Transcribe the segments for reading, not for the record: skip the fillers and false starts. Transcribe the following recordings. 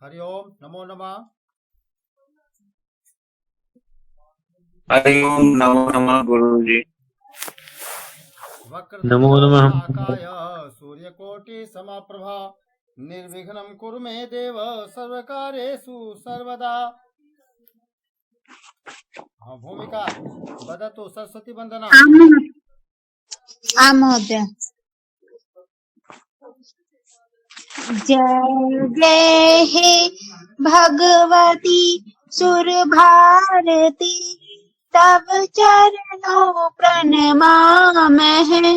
हरि ओम नमो नमः। हरि ओम नमो नमः गुरुजी। वक्रतुंड नमो नमः। महाकाय सूर्यकोटि समप्रभा निर्विघ्नं कुरु मे देव सर्वकार्येषु सर्वदा। भूमिका वदतु सरस्वती वंदना। आम महोदय। जय जय हे भगवती सुर भारती, तब चरणों प्रणमाम है।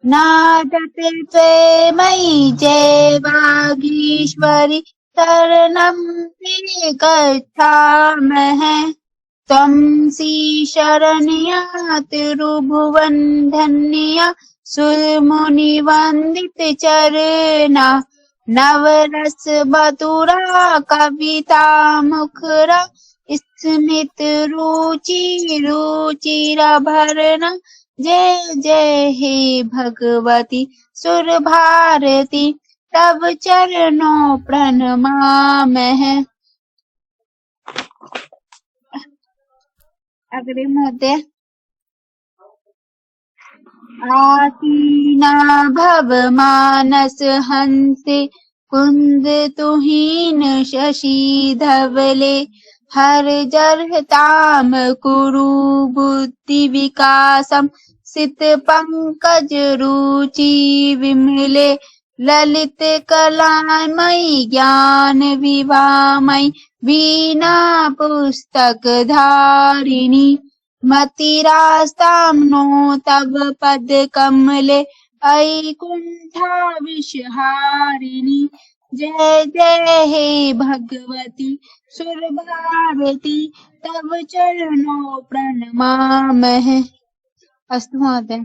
नादत पे मई जय बागीश्वरी, शरणम ते गच्छाम है। त्वं सी शरण्या तिरुभुवन धन्या, सुरमुनिवंदित चरना। नवरस बतुरा कविता मुखरा, स्मित रुचि रुचिरा भरना। जय जय हे भगवती सुर भारती, तब चरणों प्रणमाम है। अग्रे महोदय। आसीना भव मानस हंसे, कुंद तुहीन शशि धवले। हर जर ताम कुरु बुद्धि विकासम, सित पंकज रुचि विमले। ललित कलामयी ज्ञान विवामयी, वीणा पुस्तक धारिणी। मतिरास्तां नो तव पद कमले, ऐकुंठा विषहारिणी। जय जय हे भगवती सुर भारती, तव चरणों प्रणमाम है। अस्तु महोदय।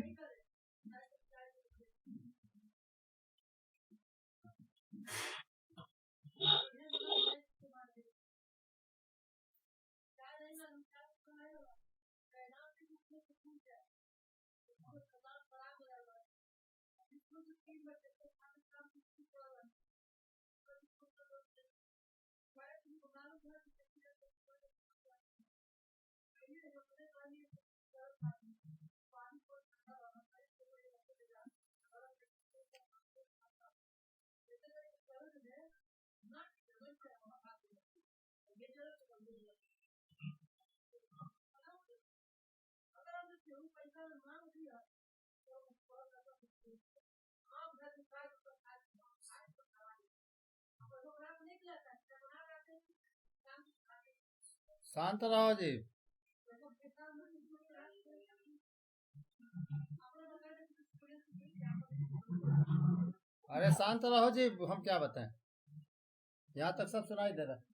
शांत रहो जी। अरे शांत रहो जी, हम क्या बताएं, यहाँ तक सब सुनाई दे रहा है।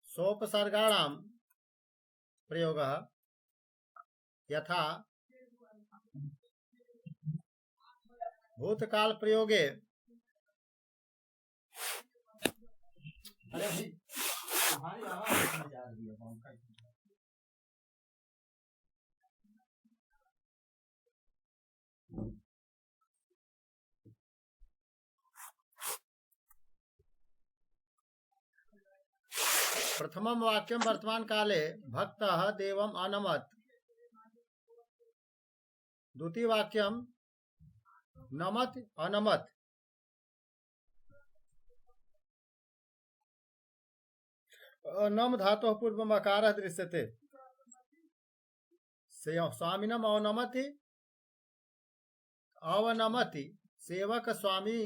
सोपसर्गाणां प्रयोगः यथा भूतकाल प्रयोगे। अरे भाई तुम्हारी आवाज नहीं जा रही है। प्रथमं वाक्यं वर्तमान काले भक्तः देवम् अनमत्। द्वितीय वाक्यं नमत् अनमत्। नम धातुः पूर्वम् अकारः दृश्यते। स्वामिनम् अवनमति अवनमति, सेवक स्वामी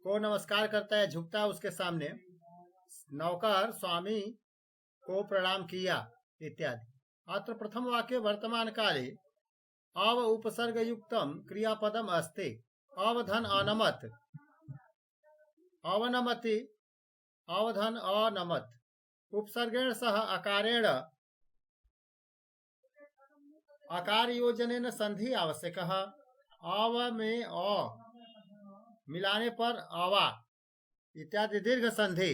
को नमस्कार करता है, झुकता है उसके सामने। नौकर स्वामी को प्रणाम किया इत्यादि। अत्र प्रथम वाक्य वर्तमान काले अव उपसर्ग युक्तम क्रियापदम अस्ति। अवधन अनमत, अवनमति, अवधन अनमत। उपसर्गेण सह अकारेण आकार योजनेन संधि आवश्यक। अव में अ मिलाने पर अवा इत्यादि दीर्घ संधि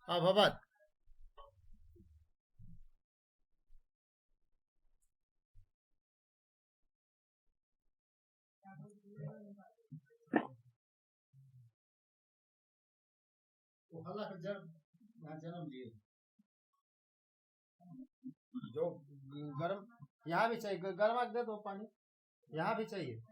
अभवत। जन्म लिए जो गर्म यहाँ भी चाहिए, गर्म दे दो पानी, यहाँ भी चाहिए।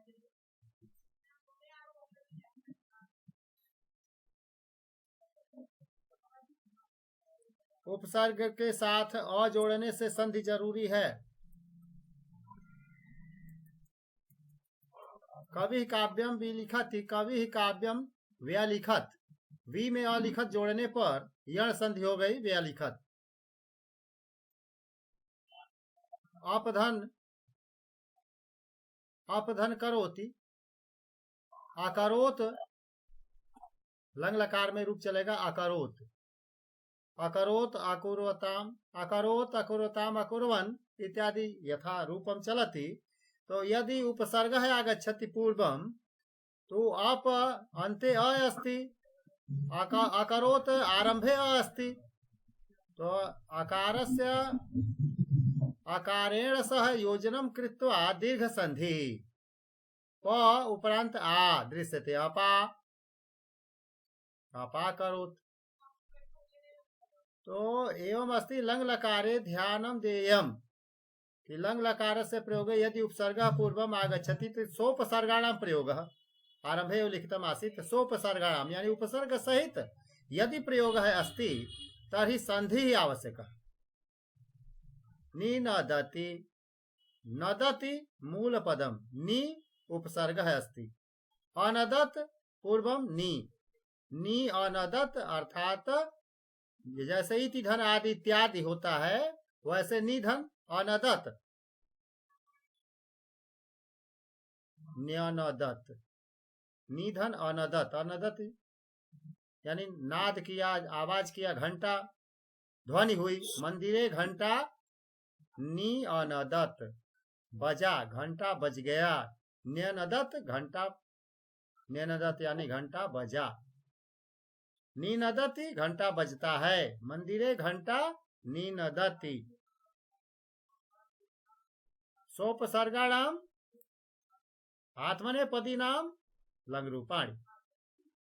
उपसर्ग के साथ अ जोड़ने से संधि जरूरी है। कवि काव्यम विलिखत, कवि काव्यम व्यलिखत, वी में अलिखत जोड़ने पर यण संधि हो गई व्यलिखत। अपधन करोति, अकरोत लंग लकार में रूप चलेगा अकरोत। अकरोत अकुर्वताम, अकरोत अकुर्वताम अकुर्वन इत्यादि यथा रूपम चलति। तो यदि उपसर्ग है आगच्छति पूर्वम तो अप अन्ते अ अस्ति, अकरोत आरंभे अ अस्ति। तो अकारस्य अकारेण सह योजनम कृत्वा दीर्घ संधि प उपरांत आ दृश्यते अपा, अपा करोत। तो एवं अस्ति लंग लकारे ध्यानम देयम कि लंग लकार से प्रयोग यदि उपसर्ग पूर्वम आगच्छति तो सोपसर्गाणाम प्रयोग आरंभे लिखितम आसीत् सोपसर्गाणाम यानी उपसर्ग सहित यदि प्रयोग है अस्ति तर्हि संधि ही आवश्यक। नी नदति, नदति मूल पदम, नी उपसर्ग है अस्ति, अनदत पूर्वम नी, नी अनदत अर्थात जैसे इति धन आदि इत्यादि होता है वैसे निधन अनदत, न्यनदत, निधन अनदत, अनदत यानी नाद किया, आवाज किया, घंटा ध्वनि हुई, मंदिरे घंटा नी अनदत, बजा घंटा बज गया, न्यनदत घंटा, न्यनदत यानी घंटा बजा, नीनदति घंटा बजता है, मंदिरे घंटा नीनदति। सोपसर्गाणाम आत्मनेपदी नाम लंग रूपाणी।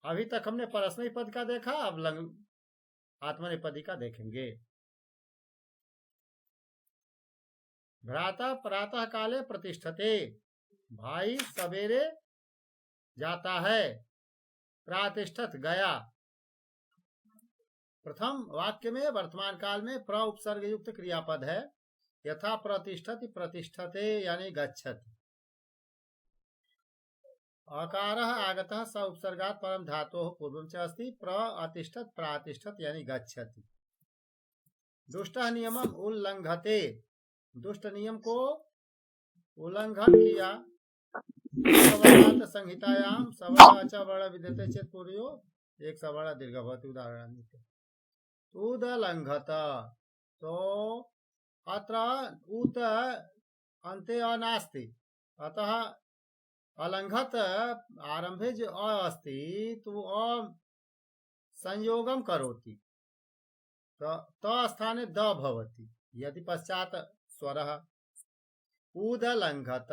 अभी तक हमने परस्मैपदी पद का देखा, अब लंग आत्मनेपदी का देखेंगे। भ्राता प्रातः काले प्रतिष्ठते, भाई सवेरे जाता है, प्रातिष्ठत गया। प्रथम वाक्य में वर्तमान काल में प्र उपसर्ग युक्त क्रियापद है, यथा प्रतिष्ठति प्रतिष्ठते यानी गच्छति। अकारः आगतः स उपसर्गात् परम धातोः पूर्वं च अस्ति, प्रतिष्ठत प्रातिष्ठत यानी गच्छति। दुष्टः नियमम उल्लंघते, दुष्ट नियम को उल्लंघन किया। संहितायाम सवर्ण च वर्ण विद्यते चेत पूर्वयो एक सवर्ण दीर्घ भवति। उदाहरण उदलंघत, तो अत्र उत अन्ते अ नास्ति, अतः अलंघत आरंभे जो अ अस्ति तो अ संयोगम करोति, तो स्थाने द भवति यदि पश्चात स्वरः। उदलंघत,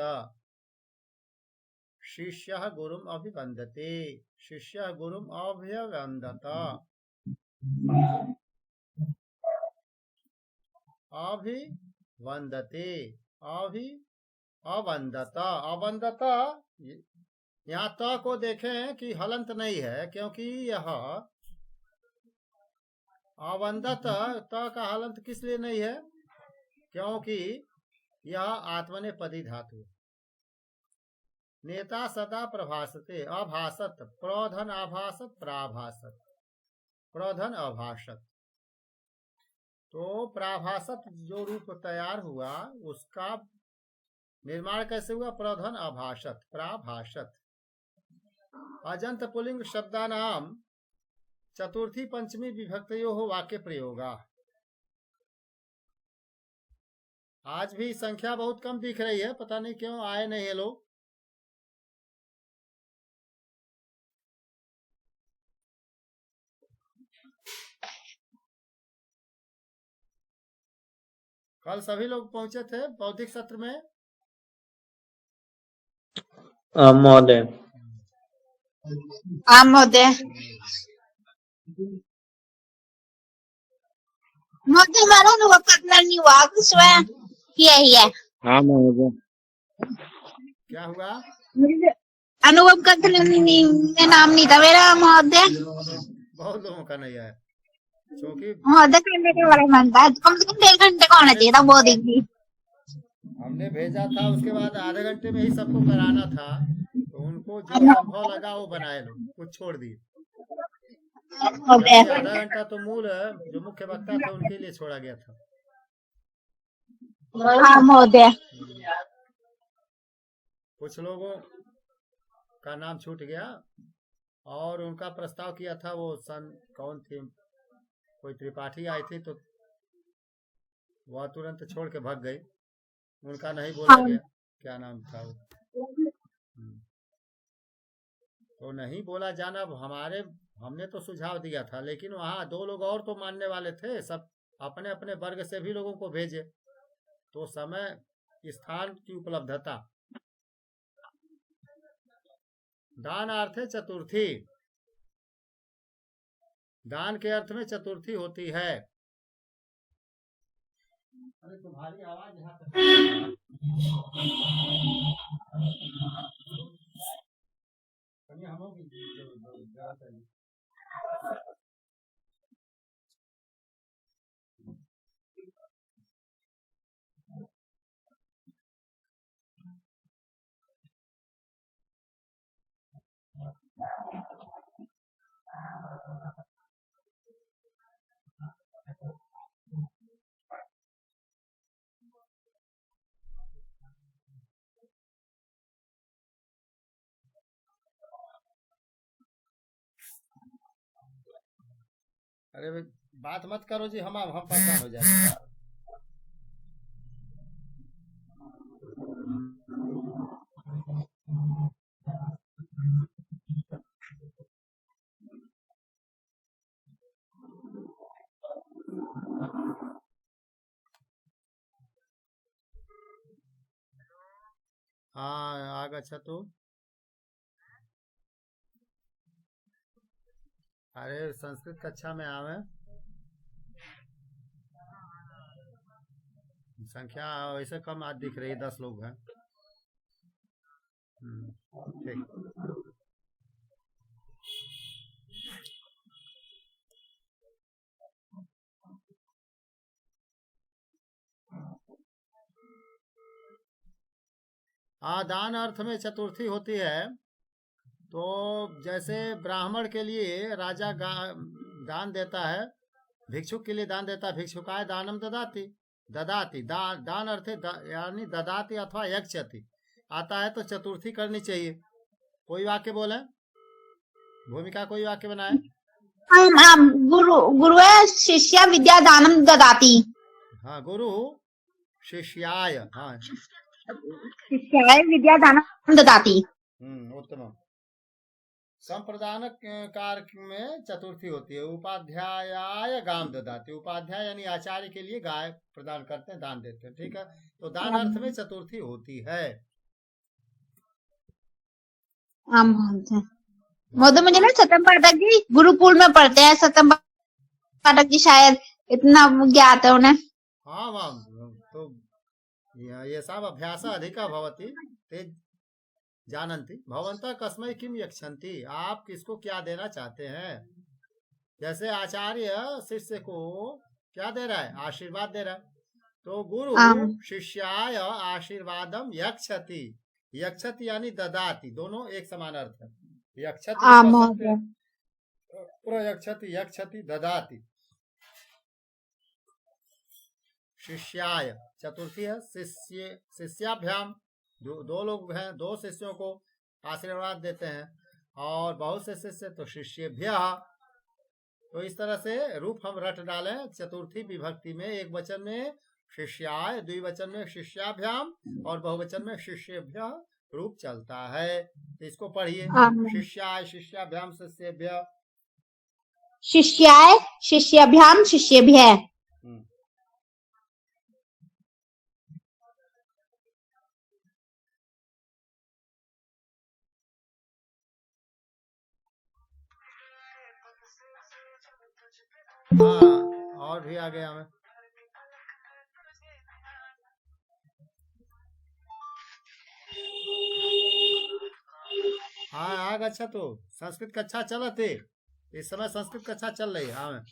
शिष्यः गुरुम अभिवन्दते, शिष्यः गुरुम अभिवन्दत, अभिवन्दते, अवन्दत, अवन्दत। यहाँ त को देखें कि हलंत नहीं है, क्योंकि यह अवन्दत त का हलंत किस लिए नहीं है, क्योंकि यह आत्मनेपदी धातु है। नेता सदा प्रभासते, अभासत, प्रधन आभासत प्राभासत, प्रधन अभाषत। तो प्राभासत जो रूप तैयार हुआ उसका निर्माण कैसे हुआ, प्रधन अभाषत प्राभाषत। अजंत पुलिंग शब्दानाम चतुर्थी पंचमी विभक्तयोः वाक्य प्रयोगा। आज भी संख्या बहुत कम दिख रही है, पता नहीं क्यों आए नहीं है लोग। कल सभी लोग पहुंचे थे बौद्धिक सत्र में। महोदय। आम महोदय। महोदय हमारा अनुभव करना नहीं हुआ, स्वयं किया ही है। हाँ महोदय। क्या हुआ? अनुभव करने में नाम नहीं था मेरा महोदय। बहुत लोगों का नहीं है, क्योंकि महोदय करने का बड़ा मन था, कम से कम 1.5 घंटे का होना चाहिए था वो दिन। हमने भेजा था, उसके बाद आधे घंटे में ही सबको कराना था, तो उनको जो संभव लगा वो बनाए, लोग कुछ छोड़ दिए। महोदय। आधा घंटा तो मूल जो मुख्य वक्ता थे उनके लिए छोड़ा गया था। हाँ महोदय। कुछ लोगों का नाम छूट गया और उनका प्रस्ताव किया था, वो कौन थी, कोई त्रिपाठी आई थी, तो वह तुरंत छोड़ के भाग गई, उनका नहीं बोला गया। क्या नाम था वो? तो नहीं बोला जाना, हमने तो सुझाव दिया था, लेकिन वहाँ 2 लोग और तो मानने वाले थे, सब अपने अपने वर्ग से भी लोगों को भेजे, तो समय स्थान की उपलब्धता। दान अर्थ है चतुर्थी, दान के अर्थ में चतुर्थी होती है। अरे तुम्हारी आवाज यहाँ पे हम लोग अरे बात मत करो जी, हम परेशान हो जाएंगे। हाँ आगच्छतु। अरे संस्कृत कक्षा में आवे, संख्या वैसे कम आज दिख रही है, 10 लोग हैं। ठीक। दान अर्थ में चतुर्थी होती है, तो जैसे ब्राह्मण के लिए राजा दान देता है, भिक्षुक के लिए दान देता है, भिक्षुकाय दानम ददाति, ददाति दान अर्थ यानी ददाति अथवा यक्षति आता है, तो चतुर्थी करनी चाहिए। कोई वाक्य बोले, भूमिका कोई वाक्य बनाए। गुरु शिष्य विद्या दानम ददाति। हाँ, गुरु शिष्याय, हाँ शिष्याय विद्या दानम ददाति। उत्तम। संप्रदान कार्य में चतुर्थी होती है। उपाध्याय गाम ददाति, उपाध्याय यानी आचार्य के लिए गाय प्रदान करते हैं, दान देते हैं। ठीक है, तो दान अर्थ में चतुर्थी होती है। महोदय मुझे ना सतम पाठक जी गुरुकुल में पढ़ते हैं, सतम पाठक जी शायद इतना ज्ञात है उन्हें। हाँ मैम, तो ये सब अभ्यास अधिका भवति ते जानन्ति भवन्तः कस्मै किम यक्षन्ति, आप किसको क्या देना चाहते हैं। जैसे आचार्य शिष्य को क्या दे रहा है, आशीर्वाद दे रहा है, तो गुरु शिष्याय आशीर्वादम यक्षति, यक्षति यानी ददाति, दोनों एक समान अर्थ है। यक्षति प्रयक्षति, यक्षति ददाति। शिष्याय चतुर्थी है, शिष्याभ्याम दो लोग हैं, 2 शिष्यों को आशीर्वाद देते हैं, और बहुत से शिष्य तो शिष्येभ्यः। तो इस तरह से रूप हम रट डालें चतुर्थी विभक्ति में, एक वचन में शिष्याय, द्विवचन में शिष्याभ्याम और बहुवचन में शिष्येभ्य रूप चलता है। तो इसको पढ़िए, शिष्याय शिष्याभ्याम शिष्येभ्य। शिष्याय शिष्याभ्याम शिष्येभ्य। हाँ, और भी आ गया हमें। हाँ आग अच्छा, तो संस्कृत कक्षा चलत है इस समय, संस्कृत कक्षा चल रही है। हाँ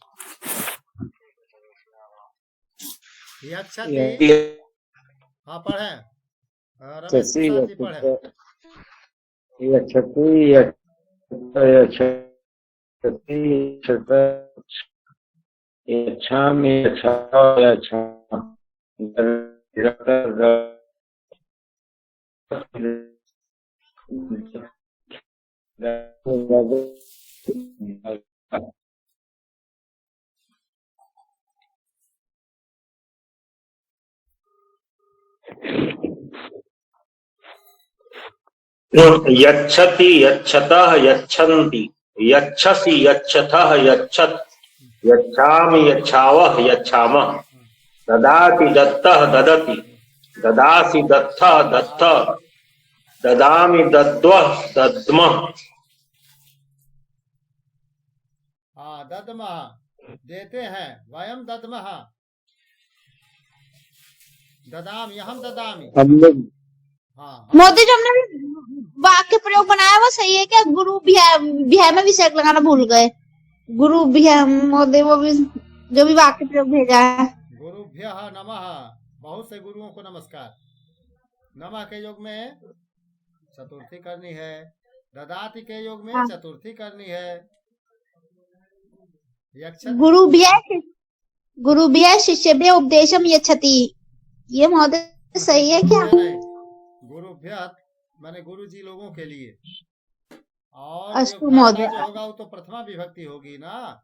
यक्षति, हाँ पढ़े, रमेश प्रसाद जी पढ़े। यच्छति यच्छतः यच्छन्ति यच्छसि यच्छथः यच्छत यच्छामि यच्छावः यच्छामः ददाति दत्तः ददति ददासि दत्थः दत्थः ददामि दद्वः दद्मः। हाँ दद्मः देते हैं, वयम दद्मः, ददामि हम ददामि। हाँ मोदी जो हमने वाक्य प्रयोग बनाया वो सही है क्या? गुरु भ्या में विषय लगाना भूल गए। गुरु भ्या मोदी वो भी जो भी वाक्य प्रयोग भेजा है। गुरुभ्यः नमः, बहुत से गुरुओं को नमस्कार। नमः के योग में चतुर्थी करनी है, ददाति के योग में चतुर्थी करनी है। गुरुभ्यः शिष्येभ्यः उपदेशम यच्छति, ये महोदय सही है क्या? गुरुभ्यः माने गुरु जी लोगों के लिए, और अस्तु महोदय, जो होगा वो तो प्रथमा विभक्ति होगी ना,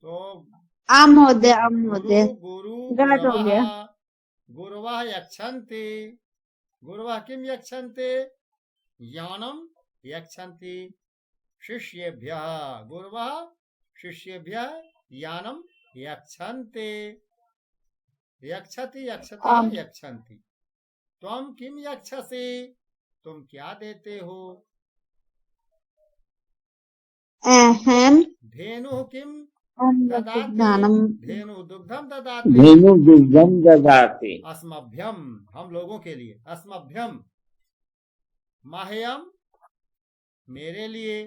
तो आम महोदय गुरु गलत हो गया। गुरुवः यच्छन्ति, गुरुवः किम यच्छन्ति, ज्ञानम यच्छन्ति। शिष्येभ्यः गुरुवः शिष्येभ्यः ज्ञानम यच्छन्ति। यच्छति यक्षतः यच्छन्ति। त्वम किम यच्छसि, तुम क्या देते हो। अहम धेनु किम ददाति, धेनु दुग्धम ददाति, धेनु दुग्धम ददाति। अस्मभ्यम हम लोगों के लिए, अस्मभ्यम मह्यम मेरे लिए,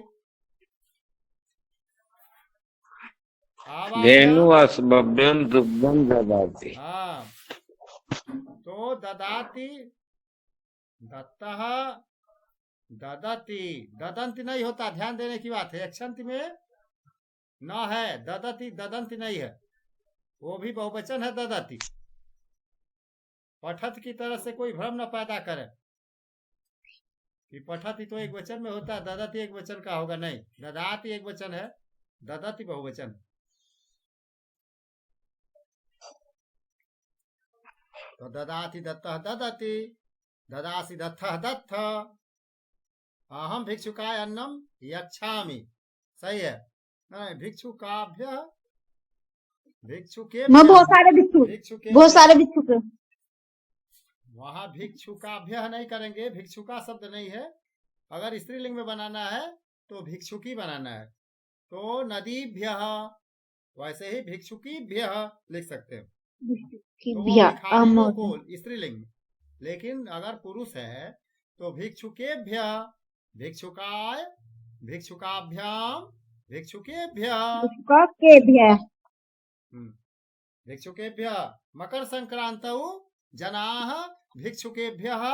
धेनु अस्मभ्यम दुग्धम ददाति। हाँ तो ददाति, दत्तः ददति, ददंति नहीं होता, ध्यान देने की बात है। यक्षंति में न है, ददति ददंति नहीं है, वो भी बहुवचन है ददति। पठत की तरह से कोई भ्रम न पैदा करे कि पठत तो एक वचन में होता है, ददति एक वचन का होगा, नहीं। ददाति एक वचन है, ददति बहुवचन। तो ददाति दत्तः ददति, ददासि दत्तः दत्थ, अहम भिक्षुकाय अन्नम यच्छामि, सही है। नहीं, भिक्षुकाभ्य, भिक्षुके, बहुत सारे भिक्षुक वहां भिक्षुकाभ्य नहीं करेंगे, भिक्षुका शब्द नहीं है। अगर स्त्रीलिंग में बनाना है तो भिक्षुकी बनाना है, तो नदीभ्य, वैसे ही भिक्षुकीभ्य लिख सकते हैं, तो स्त्रीलिंग। लेकिन अगर पुरुष है तो भिक्षुकेभ्य, भिक्षुकाय, भिक्षुकाभ्याम, भिक्षुकेभ्य, भिक्षुकेभ्य। मकर संक्रांतौ जनाः भिक्षुकेभ्यः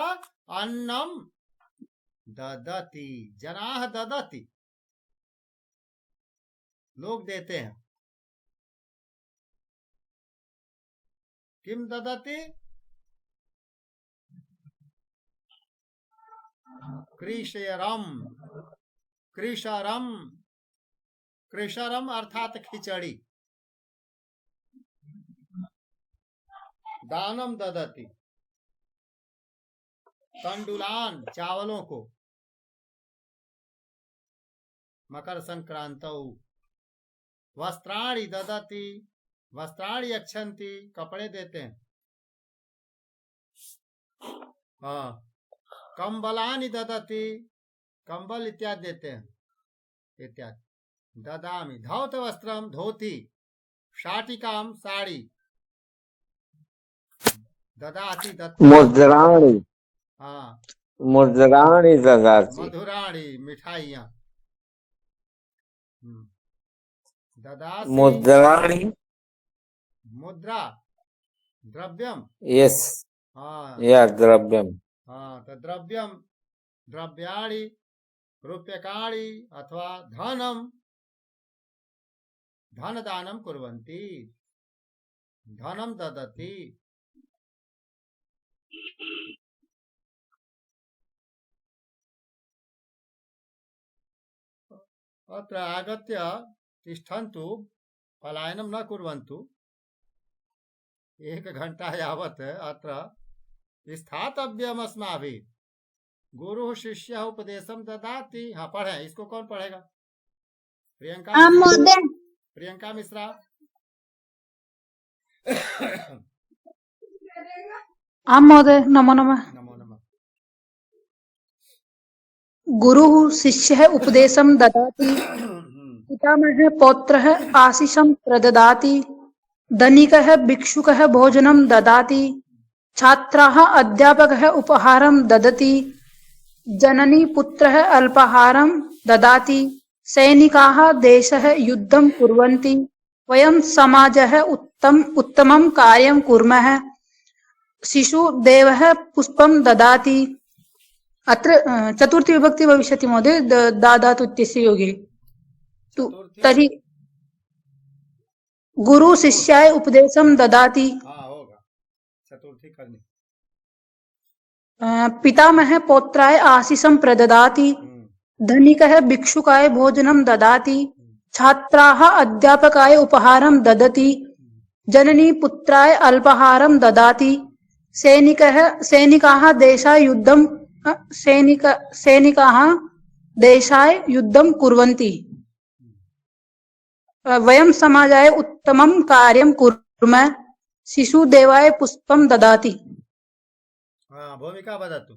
अन्नम ददति, जनाः ददति, लोग देते हैं। किम ददति, कृषरम, कृषरम, कृषरम अर्थात खिचड़ी। दानम ददति, तंडुलान चावलों को, मकर संक्रांतौ, वस्त्राणि ददति, वस्त्राणि यच्छन्ति, कपड़े देते हैं। हाँ, कंबलानि ददति, कंबल इत्यादि देते हैं इत्यादि। ददामि धौत वस्त्रम, धोती, शाटिकाम, साड़ी, ददाति दत्ता, मुद्राणी, हाँ, मुद्राणी ददाति, मधुराणी, मिठाइयाँ, ददासि, मुद्राणी, मुद्रा, द्रव्यम, यस, हाँ या द्रव्यम, हाँ, तो द्रव्यम, द्रव्याणि, रूप्यकाणि अथवा धनम, धन दानम कुर्वन्ति, धनम ददति। अत्र आगत्य तिष्ठन्तु, पलायनं न कुर्वन्तु। 1 घंटा यावत् अत्र स्थातव्यम् अस्माभिः। गुरु शिष्य उपदेशम ददाति। हाँ, पढ़े, इसको कौन पढ़ेगा? प्रियंका हाँ मिश्रा, महोदय। प्रियंका मिश्रा। आम महोदय, नमो नमः। नमो नमः। गुरुः शिष्यः उपदेशं ददाति, पितामहः पौत्रः आशीषं प्रददाति, धनिकः भिक्षुकः भोजनं ददाति, छात्राः अध्यापकः उपहारं ददति, जननी पुत्रः अल्पाहारं ददाति, सैनिकाः देशः युद्धं कुर्वन्ति, वयं समाजः उत्तमं कार्यं कुर्मः, शिशुदेवः पुष्पं ददाति। अत्र चतुर्थी विभक्ति भविष्यति महोदय, ददातु इत्यस्य योगे। तर्हि गुरु शिष्याय उपदेशं ददाति। हाँ, होगा, चतुर्थी करनी। पितामहः पौत्राय आशीषं प्रददाति, धनिकः भिक्षुकाय भोजनं ददाति, छात्राः अध्यापकाय उपहारं ददति, जननी पुत्राय अल्पाहारं ददाति, सैनिकाः देशाय युद्धं कुर्वन्ति, वयं समाजाय उत्तमं कार्यं कुर्मः, शिशुदेवाय पुष्पं ददाति। हाँ, भूमिका वदतु।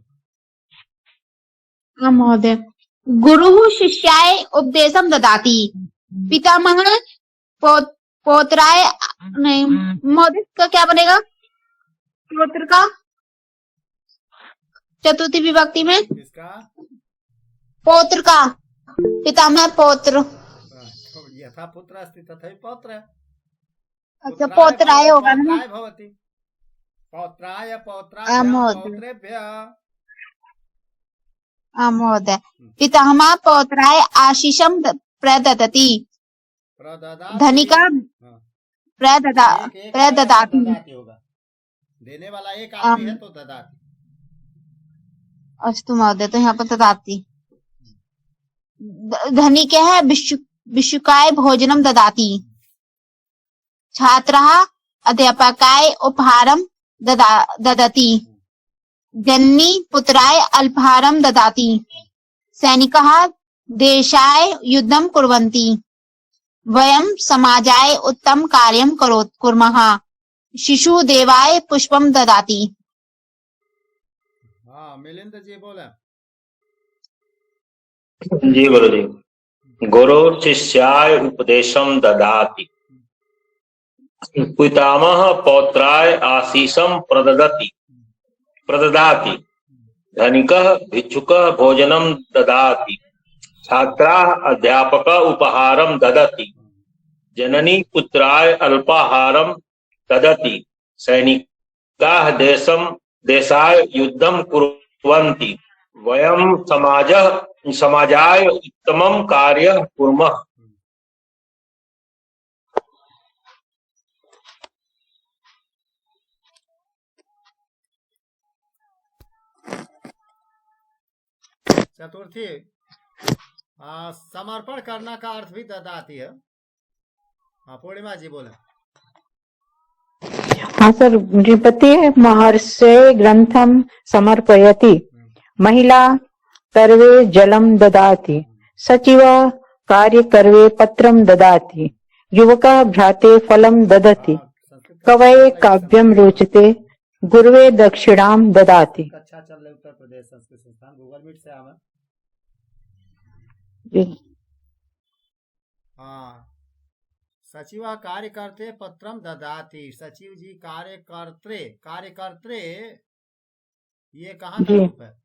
हाँ महोदय। गुरुः शिष्याय उपदेशं ददाति, पितामहः पौत्राय, नहीं महोदय, का क्या बनेगा? पौत्र का चतुर्थी विभक्ति में किसका? पौत्र का, पितामह पौत्र। तो यथा पुत्र अस्ति तथैव पौत्र। अच्छा, पौत्राय होगा ना? पौत्राय भवति। पौत्राय पौत्राभ्यां महोदय। पौत्रेभ्यः। महोदय। पितामहः पौत्राय आशीषं प्रददति, प्रददाति। धनिका हाँ, प्रददाति। ददाति होगा। देने वाला एक आदमी है तो ददाति। अस्तु महोदय, तो यहाँ पर ददाति। धनिकः भिक्षुकाय भोजनं ददाति, छात्राः अध्यापकाय उपहारं ददति, जननी पुत्राय अल्पाहारं ददाति, सैनिकाः देशाय युद्धं कुर्वन्ति, वयं समाजाय उत्तमं कार्यं कुर्मः, शिशुदेवाय पुष्पं ददाति। हाँ, मिलिंद जी बोले। जी गुरु जी। गुरु शिष्याय उपदेशम ददाति, पितामह पौत्राय आशीषम प्रददाति, धनिकः भिक्षुकः भोजनं ददाति, छात्राः अध्यापक उपहारं ददति, जननी पुत्राय अल्पाहारं ददति, सैनिकाः देशाय युद्धं कुर्वन्ति, वयं समाजाय उत्तमं कार्यं कुर्मः। चतुर्थी समर्पण करना का अर्थ भी ददाती है। हाँ, पूर्णिमा जी बोले। हाँ सर, नृपते महर्षे ग्रंथम समर्पयति, महिला सर्वे जलम ददाति, सचिव कार्य कर्वे पत्रम ददाति, युवकः भ्राते फलम ददति, कवये काव्यम रोचते, गुरुवे दक्षिणाम ददाति। अच्छा चल रहे उत्तर प्रदेश संस्कृत संस्थान गूगल मीट से आवा। हाँ, सचिव कार्यकर्ते पत्रम ददाति, सचिव जी कार्यकर्ते ये कहाँ का जी। रूप है?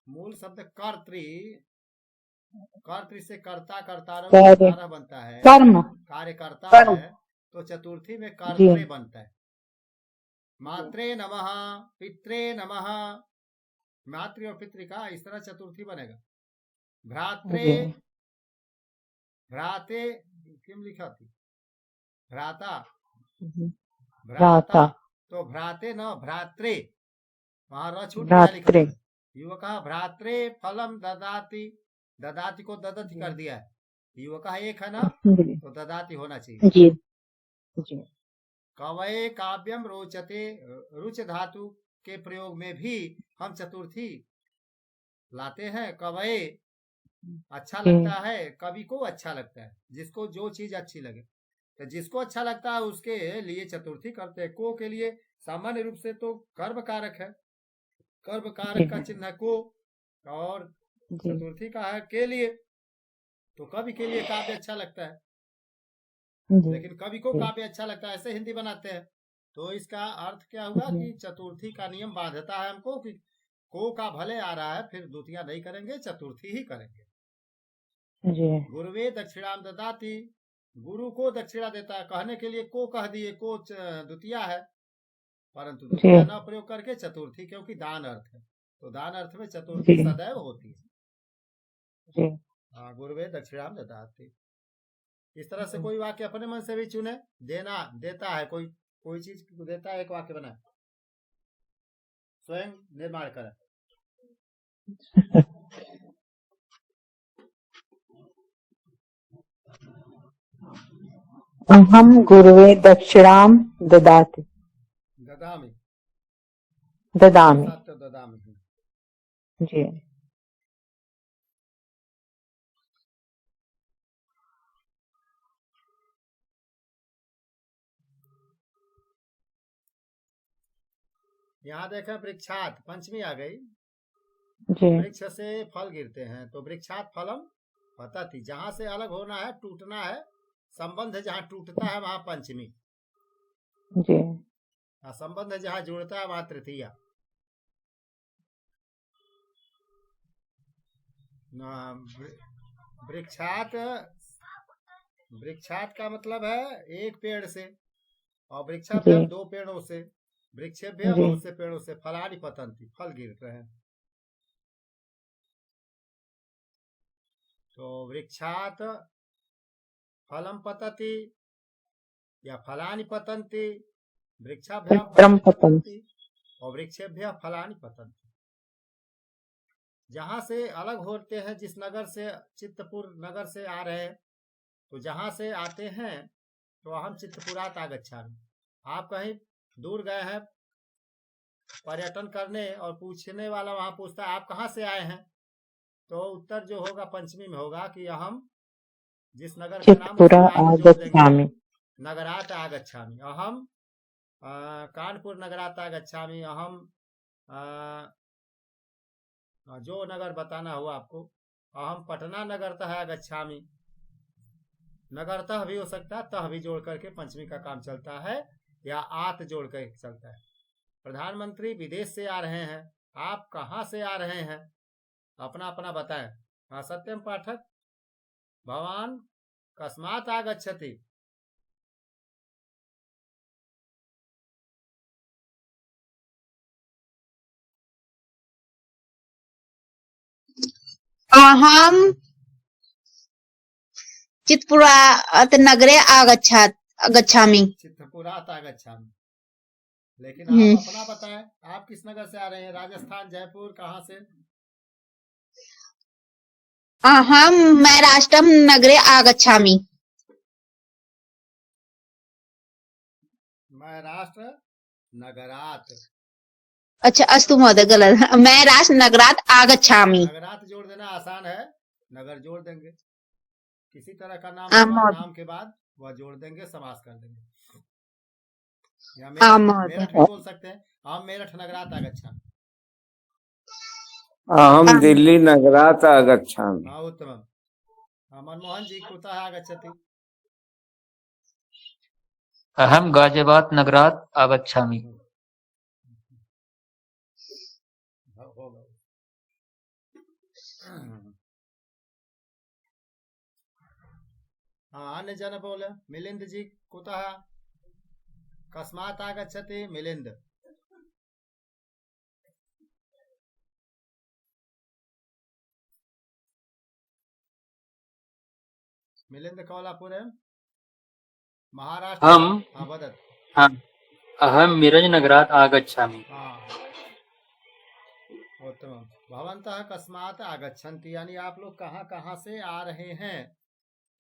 मूल शब्द कर्तृ से कर्ता कर्ता बनता है, कर्म कार्यकर्ता कर्म। है तो चतुर्थी में कर्त्रे बनता है। मात्रे नमः, पित्रे नमः, मातृ और पितृ का इस तरह चतुर्थी बनेगा। भ्रात्रे, भ्राते क्यों लिखा थी? भ्राता, भ्राता, तो भ्राते न भ्रात्रे, वहां र छूट गया लिखा भ्रात्रे। था। युवकः भ्रात्रे फलम ददाति, ददाति को ददति कर दिया है। युवकः एक है ना, जी तो ददाति होना चाहिए। जी जी। कवये काव्यम रोचते, रुच धातु के प्रयोग में भी हम चतुर्थी लाते हैं। कवये अच्छा लगता है, कवि को अच्छा लगता है, जिसको जो चीज अच्छी लगे, तो जिसको अच्छा लगता है उसके लिए चतुर्थी करते हैं। को के लिए सामान्य रूप से तो कर्म कारक है, कर्म कारक का चिन्ह है को, और चतुर्थी का है के लिए, तो कवि के लिए काव्य अच्छा लगता है। लेकिन कवि को काव्य अच्छा लगता है, ऐसे हिंदी बनाते हैं। तो इसका अर्थ क्या हुआ कि चतुर्थी का नियम बांधता है हमको कि को का भले आ रहा है, फिर द्वितीया नहीं करेंगे, चतुर्थी ही करेंगे। गुरुवे दक्षिणाम ददाति, गुरु को दक्षिणा देता है। कहने के लिए को कह दिए, को द्वितीया है, परंतु द्वितीया न प्रयोग करके चतुर्थी, क्योंकि दान अर्थ है, तो दान अर्थ में चतुर्थी सदैव होती है। हाँ, गुरुवे दक्षिणाम ददाति। इस तरह से कोई वाक्य अपने मन से भी चुने, देना देता है, कोई चीज देता है, एक वाक्य बनाए, स्वयं निर्माण करें। हम गुरुवे दक्षिणाम ददाति, ददामि, ददामि। ददामि। जी। यहाँ देखें वृक्षात, पंचमी आ गई। वृक्ष से फल गिरते हैं, तो वृक्षात फलम पतति, जहां से अलग होना है, टूटना है, संबंध जहाँ टूटता है वहां पंचमी, जी। संबंध जहाँ जुड़ता है वहां तृतीया। वृक्षात का मतलब है एक पेड़ से, और वृक्षाभ्याम दो पेड़ों से, वृक्षेभ्याम बहुत से पेड़ों से, फलानि पतन्ति, फल गिर रहे हैं। तो वृक्षात फलम पतति या फलानि पतन्ति, वृक्षाभ्याम पतन्ति और वृक्षेभ्यः फलानि पतन्ति। जहां से अलग होते हैं, जिस नगर से, चित्तपुर नगर से आ रहे हैं, तो जहां से आते हैं तो हम चित्तपुरात आगच्छामि। आप कहीं दूर गए हैं पर्यटन करने, और पूछने वाला वहां पूछता है आप कहाँ से आए हैं, तो उत्तर जो होगा पंचमी में होगा कि हम जिस नगर का नाम नगरात आगच्छामि, अहम कानपुर नगरात आगच्छामि, अहम जो नगर बताना हुआ आपको, अहम पटना नगरतः आगच्छामि। नगरतः भी हो सकता है, तह भी जोड़ करके पंचमी का काम चलता है, या आत जोड़ कर चलता है। प्रधानमंत्री विदेश से आ रहे हैं, आप कहाँ से आ रहे हैं, अपना अपना बताएं। हाँ, सत्यम पाठक, भवान कस्मात् आगच्छति। अहम चित्तपुरात नगरे आगच्छामि। चित्तपुरात आगच्छामि। लेकिन आप अपना बताएं, आप किस नगर से आ रहे हैं, राजस्थान, जयपुर, कहाँ से? मैं राष्ट्रम नगरे आगच्छामि। मैं राष्ट्र नगरात। अच्छा अस्तु महोदय गलत। मैं राष्ट्र नगरात आगच्छामि। नगरात जोड़ देना आसान है, नगर जोड़ देंगे। किसी तरह का नाम आम होगा, महोदय। नाम के बाद वह जोड़ देंगे, समास कर देंगे। या आम मेरठ महोदय। मेरठ भी बोल सकते हैं। हम मेरठ नगरात आगच्छामि। अहम आम। दिल्ली नगरात् आगच्छामि। हाँ उत्तमम्। मनमोहन जी कुतः आगच्छति? अहम गाजियाबाद नगरात् आगच्छामि। हो गया। हाँ अन्य जन बोले। मिलिंद जी कुतः? कस्मात् आगच्छति मिलिंद? मिलिंद कोल्हापुर है, महाराष्ट्र। हम हाँ वदत्। हाँ, अहम मिरज नगरात् आगच्छामि। हाँ उत्तमम्। भवन्तः कस्मात् आगच्छन्ति, यानी आप लोग कहाँ कहाँ से आ रहे हैं,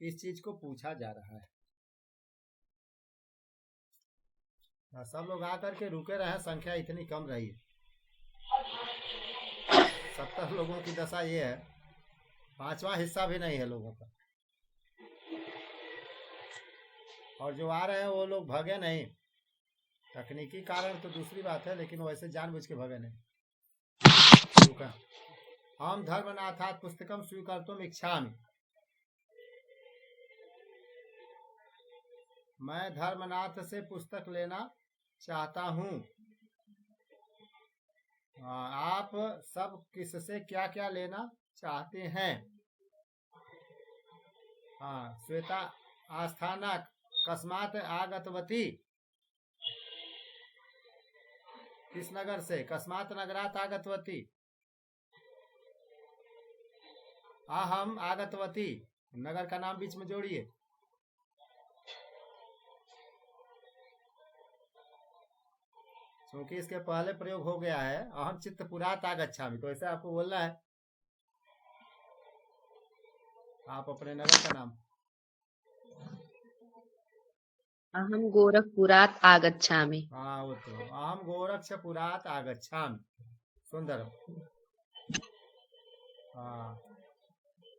इस चीज को पूछा जा रहा है। सब लोग आकर के रुके रहे, संख्या इतनी कम रही है। 70 लोगों की दशा ये है, 5वां हिस्सा भी नहीं है लोगों का। और जो आ रहे हैं वो लोग भगे नहीं, तकनीकी कारण तो दूसरी बात है, लेकिन वैसे जानबूझ के भगे नहीं। रुका। हम धर्मनाथात् पुस्तकम स्वीकर्तुम् इच्छामि। मैं धर्मनाथ से पुस्तक लेना चाहता हूँ। आप सब किससे क्या क्या लेना चाहते हैं? हाँ श्वेता आस्थाना कस्मात् आगतवती? किस नगर से? कस्मात् नगरात् आगतवती? अहम आगतवती, नगर का नाम बीच में जोड़िए। क्योंकि इसके पहले प्रयोग हो गया है अहम चित्तपुरात् आगच्छामि, तो ऐसे आपको बोलना है। आप अपने नगर का नाम। अहम गोरखपुरात् आगच्छामि। हाँ वो तो अहम गोरक्षपुरात् आगच्छामि। सुंदर। हाँ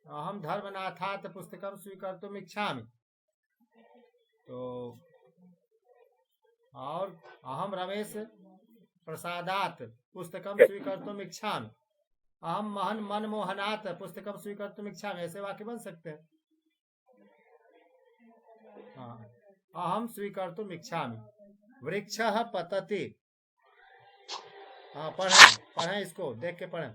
अहम धर्मनाथात् पुस्तकम स्वीकर्तुम् इच्छामि। तो और अहम रमेश प्रसादात् पुस्तकम स्वीकर्तुम् इच्छामि। अहम महन मनमोहनात् पुस्तकम स्वीकर्तुम् इच्छामि। ऐसे वाक्य बन सकते हैं। हाँ अहम स्वीकर्तुम् इच्छामि। वृक्षः पतति। हाँ पढ़ें इसको, देख के पढ़ें।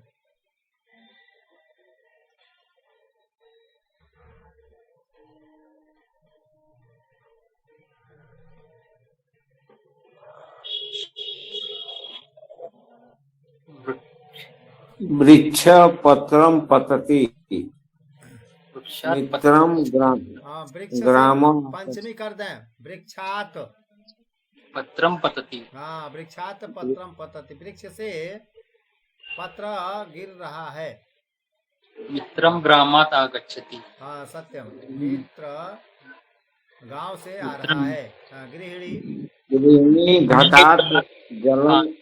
वृक्ष पत्रम पतति मित्रम हाँ वृक्ष से ग्राम पंचमी कर दें। वृक्षात पत्रम पतति। हाँ वृक्षात पत्रम पतति, वृक्ष से पत्र गिर रहा है। मित्रम ग्रामात् आगच्छति। हाँ सत्यम। मित्र गांव से आ रहा है। हाँ, गृहिणी घटात् जलम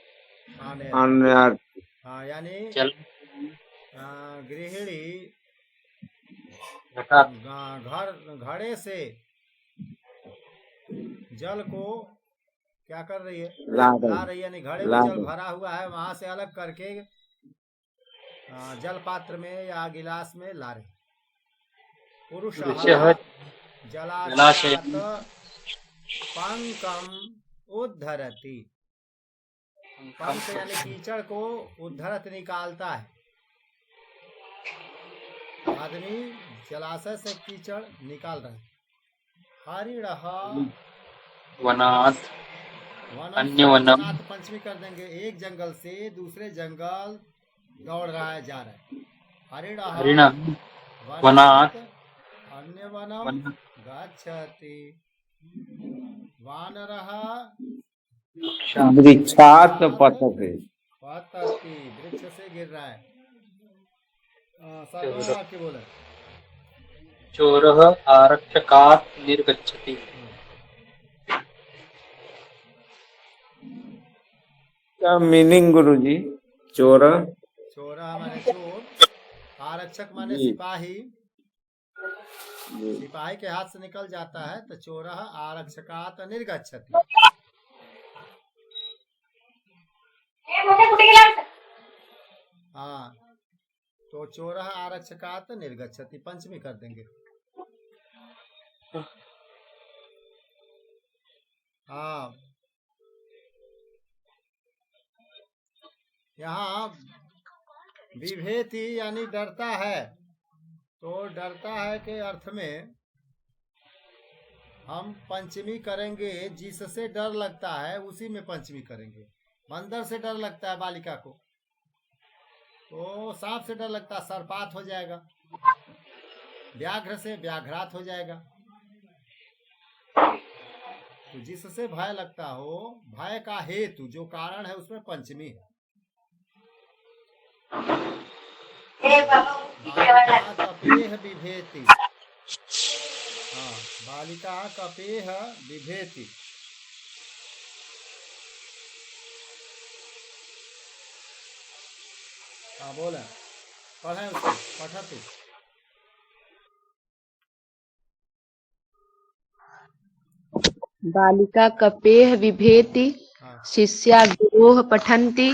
आने। अन्यात्। हाँ यानी जल गृहिणी घटात् घड़े से जल को क्या कर रही है? ला रही है। यानी घड़े में जल भरा हुआ है, वहां से अलग करके जल पात्र में या गिलास में ला रही। पुरुषः जलाशयात् पंकम उद्धरति। पंक यानी कीचड़ को उद्धरत निकालता है। आदमी जलाशय से कीचड़ निकाल रहा है। हरिणः वनात् अन्य वनम। पंचमी कर देंगे। एक जंगल से दूसरे जंगल दौड़ रहा है, जा रहा है। हरिणः वनात् अन्य वनम गच्छति। वानरः वृक्षात् पतति। पतति, वृक्ष से गिर रहा है। वाक्य बोले। चोरः आरक्षकात् निर्गच्छति। क्या मीनिंग गुरुजी? चोर चोरा माने चोर, आरक्षक माने जी। सिपाही। सिपाही के हाथ से निकल जाता है तो चोरः आरक्षकात् निर्गच्छति। हाँ, तो चोरः आरक्षकात् निर्गच्छति पंचमी कर देंगे। हाँ, यहाँ विभेति यानी डरता है, तो डरता है के अर्थ में हम पंचमी करेंगे। जिससे डर लगता है उसी में पंचमी करेंगे। बंदर से डर लगता है बालिका को, तो सांप से डर लगता है, सर्पात हो जाएगा। व्याघ्र से व्याघ्रात हो जाएगा। तो जिससे भय लगता हो, भय का हेतु जो कारण है उसमें पंचमी है। बालिका कपेह बिभेति। हाँ, बालिका कपेह बिभेति। हाँ बोले, पढ़े उसको, पठतु। बालिका कपेह बिभेति हाँ, शिष्या गुरोः पठन्ति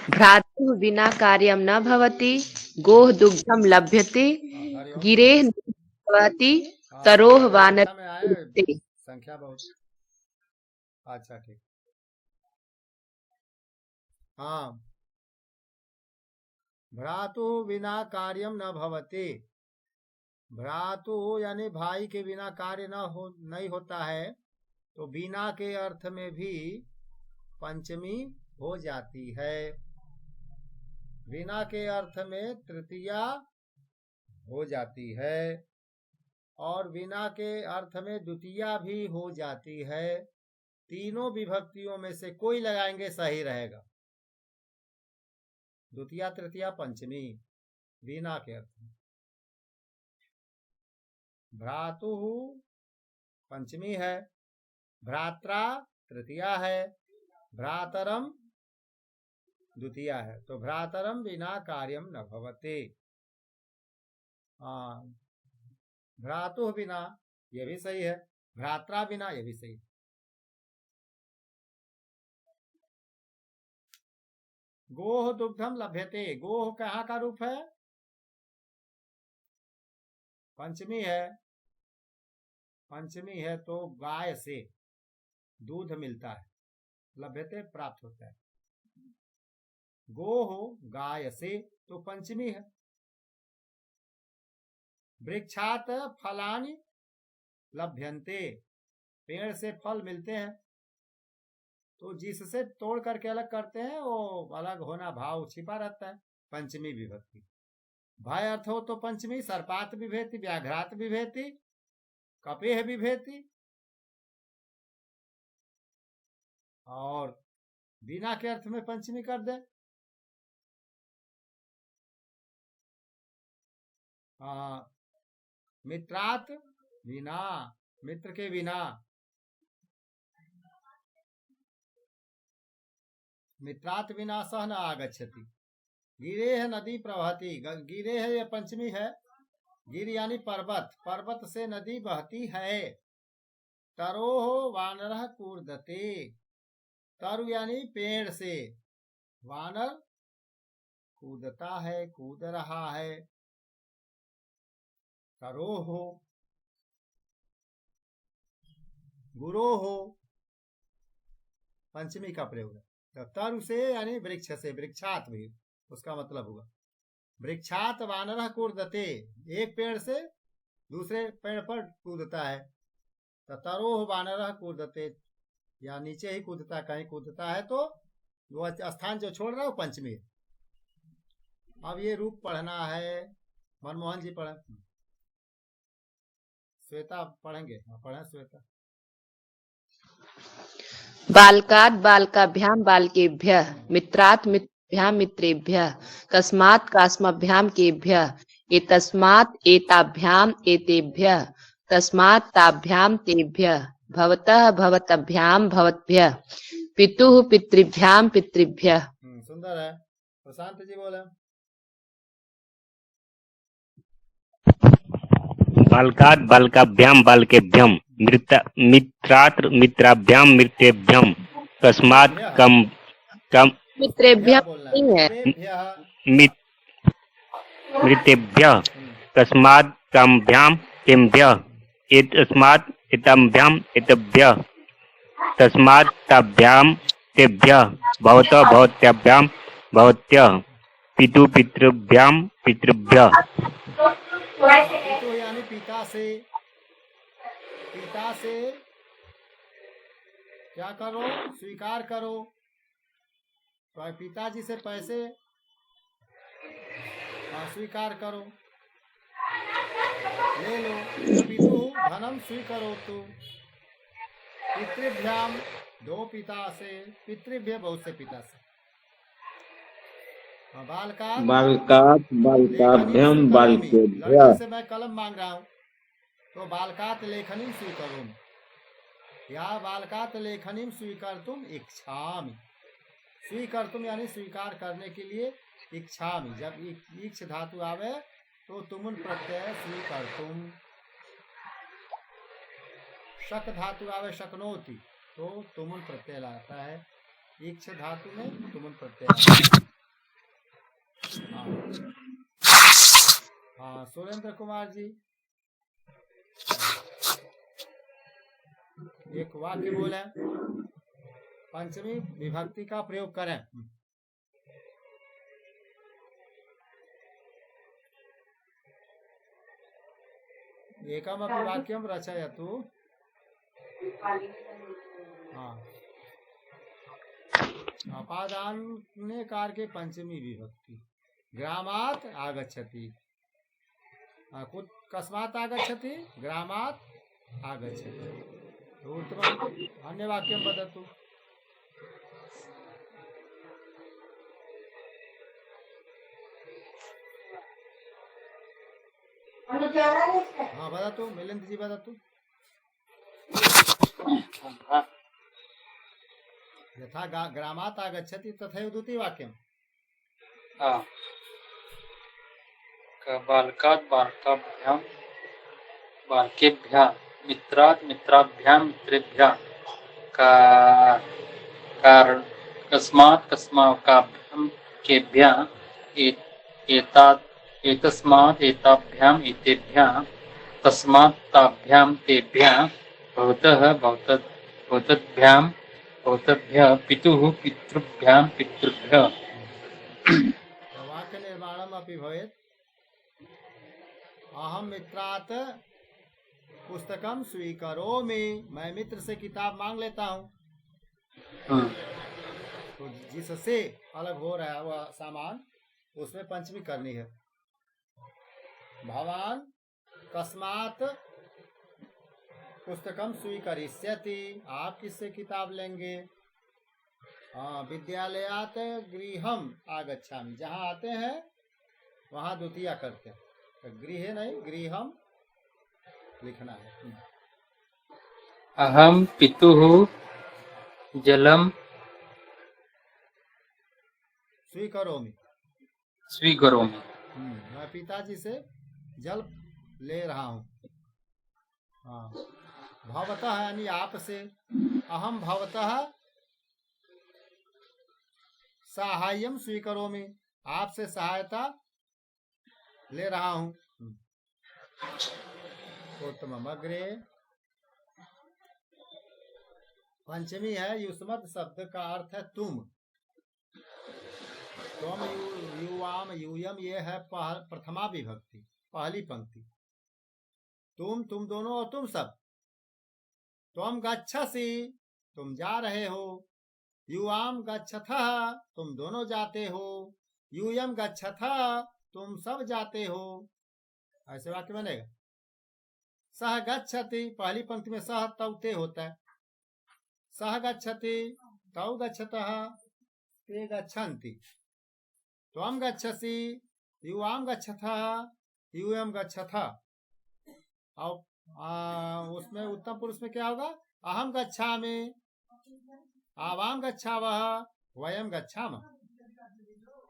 भ्रातुः विना कार्यं न भवति गोः दुग्धं लभ्यते हरिओम। गिरेः न भवति हाँ, तरोः वानर संख्या में आए, कुरुते। संख्या बहुत। अच्छा ठीक। हाँ, भ्रातु बिना कार्यम न भवति। भ्रातु यानी भाई के बिना कार्य नहीं होता है, तो बिना के अर्थ में भी पंचमी हो जाती है। बिना के अर्थ में तृतीया हो जाती है और बिना के अर्थ में द्वितीया भी हो जाती है। तीनों विभक्तियों में से कोई लगाएंगे सही रहेगा। द्वितीया तृतीया पंचमी बिना के अर्थ में। भ्रातु पंचमी है, भ्रात्रा तृतीया है, भ्रातरम द्वितीया है। तो भ्रातरम बिना कार्यम न भवति। भ्रातु बिना ये भी सही है, भ्रात्रा बिना ये भी सही है। गोह दुग्धम लभ्यते। गोह कहाँ का रूप है? पंचमी है। पंचमी है तो गाय से दूध मिलता है, लभ्यते प्राप्त होता है। गोह गाय से तो पंचमी है। वृक्षात फलानि लभ्यन्ते। पेड़ से फल मिलते हैं, तो जिससे तोड़ करके अलग करते हैं वो अलग होना भाव छिपा रहता है। पंचमी विभक्ति। भय अर्थ हो तो पंचमी, सर्पात विभेति, व्याघ्रात विभेति, कपेह विभेति। और बिना के अर्थ में पंचमी कर दे। मित्रात बिना, मित्र के बिना। मित्रात बिना सह न आगच्छति। गिरेह नदी प्रवहति। गिरेह ये पंचमी है। गिर यानी पर्वत, पर्वत से नदी बहती है। तरोह वानरः कूर्दते। तरु यानी पेड़ से, वानर कूदता है, कूद रहा है। तरोह गुरोह पंचमी का प्रयोग है। तो तरु से यानी वृक्ष से, वृक्षात भी उसका मतलब होगा। वृक्षात वानरः कूर्दते। एक पेड़ से दूसरे पेड़ पर कूदता है। तो तरोह वानरः कूर्दते, या नीचे ही कूदता, कहीं कूदता है तो वो स्थान जो छोड़ रहा है वो पंचमी है। अब ये रूप पढ़ना है। मनमोहन जी पढ़े, श्वेता पढ़ेंगे। पढ़े श्वेता। बालकात् बालकाभ्यां बालकेभ्यः मित्रात् मित्रेभ्यां मित्रेभ्यः कस्मात् कास्मभ्यां केभ्यः एतस्मात् एताभ्याम् एतेभ्यः तस्मात् ताभ्यां तेभ्यः भवतः भवतभ्यां भवद्भ्यः पितुः पितृभ्यां पितृभ्यः। सुंदर है। प्रशांत जी बोले। बालकात् बालकाभ्याम बालकेभ्यम मित्रात्र मित्राभ्याम मित्रेभ्यम कस्मात् कम कम मित्रेभ्यः बोलना नहीं है, मित मृतेभ्यः कस्मात् काम्भ्याम तेभ्यः एतस्मात् एताभ्याम एतेभ्यः तस्मात् ताभ्याम तेभ्यः भवतः भवत्याभ्याम भवत्यः पितु पितृभ्याम पितृभ्यः। पितु यानी पिता से क्या करो, स्वीकार करो। तो पिताजी से पैसे स्वीकार करो, ले लो। पितु धनम स्वीकरो तु पितृभ्याम, दो पिता से, पितृभ्य बहुत से पिता से। बालकात् बालकाभ्याम बालकेभ्यः। लड़के से मैं कलम मांग रहा हूँ, तो बालकात् लेखनीम स्वीकरोमि, या बालकात् लेखनीम स्वीकर्तुम इच्छामि। स्वीकर्तुम यानी स्वीकार करने के लिए, इच्छामि जब इक्ष धातु आवे तो तुमुन प्रत्यय स्वीकर्तुम। शक धातु आवे शक्नोति तो तुमुन प्रत्यय आता है। इक्ष धातु में तुमुन प्रत्यय आता है। हाँ, सुरेंद्र कुमार जी एक वाक्य बोले, पंचमी विभक्ति का प्रयोग करें। एकमपि वाक्यम रचयतु। हाँ, अपादान कार के पंचमी विभक्ति। ग्रामात् आगच्छति, कस्मात् आगच्छति, ग्रामात् आगच्छति। तो उत्तमम् अन्य वाक्यं वदतु। हाँ वदतु, मिलिंद जी वदतु। यथा ग्रामात् आगच्छति तथैव द्वितीय वाक्यं। बालकात् बालकाभ्याम बालकेभ्यः मित्रात् मित्राभ्याम मित्रेभ्यः कस्मात् कस्माकाभ्याम केभ्यः एतस्मात् एताभ्याम एतेभ्यः तस्मात् ताभ्याम तेभ्यः भवतः भवतभ्याम भवतभ्यः पितुः पितृभ्याम पितृभ्यः। वाक्य निर्माणम अपि भवेत्। अहम मित्रात् पुस्तकम स्वीकरोमि, मैं मित्र से किताब मांग लेता हूँ। तो जिससे अलग हो रहा है वह सामान, उसमें पंचमी करनी है। भवान कस्मात् पुस्तकम स्वीकरिष्यति, आप किससे किताब लेंगे। हाँ, विद्यालयात गृहम आगच्छामि, जहाँ आते हैं वहाँ द्वितीया करते हैं। तो गृह नहीं, गृहम लिखना है। अहम पितुः जलम स्वीकरोमि, स्वीकरोमि। मैं पिताजी से जल ले रहा हूँ। हाँ, भवतः यानी आप से। अहम भवतः साहाय्यम स्वीकरोमि, आपसे सहायता ले रहा हूँ। उत्तमम् अग्रे। पंचमी है, युष्मत् शब्द का अर्थ है तुम। तुम, युवाम, यूयम, ये है प्रथमा विभक्ति, पहली पंक्ति। तुम दोनों और तुम सब। तुम गच्छसि, तुम जा रहे हो। युवाम गच्छथः, तुम दोनों जाते हो। यूयम गच्छथः, तुम सब जाते हो। ऐसे वाक्य बनेगा। सह गच्छति, पहली पंक्ति में सह तौते होता है। सह गच्छति, तौ गच्छतः, ते गच्छन्ति। त्वं गच्छसि, युवाम गच्छथः, यूयम गच्छथः। और उसमें उत्तम पुरुष में क्या होगा, अहम गच्छामि, आवाम गच्छावः वयम गच्छामः।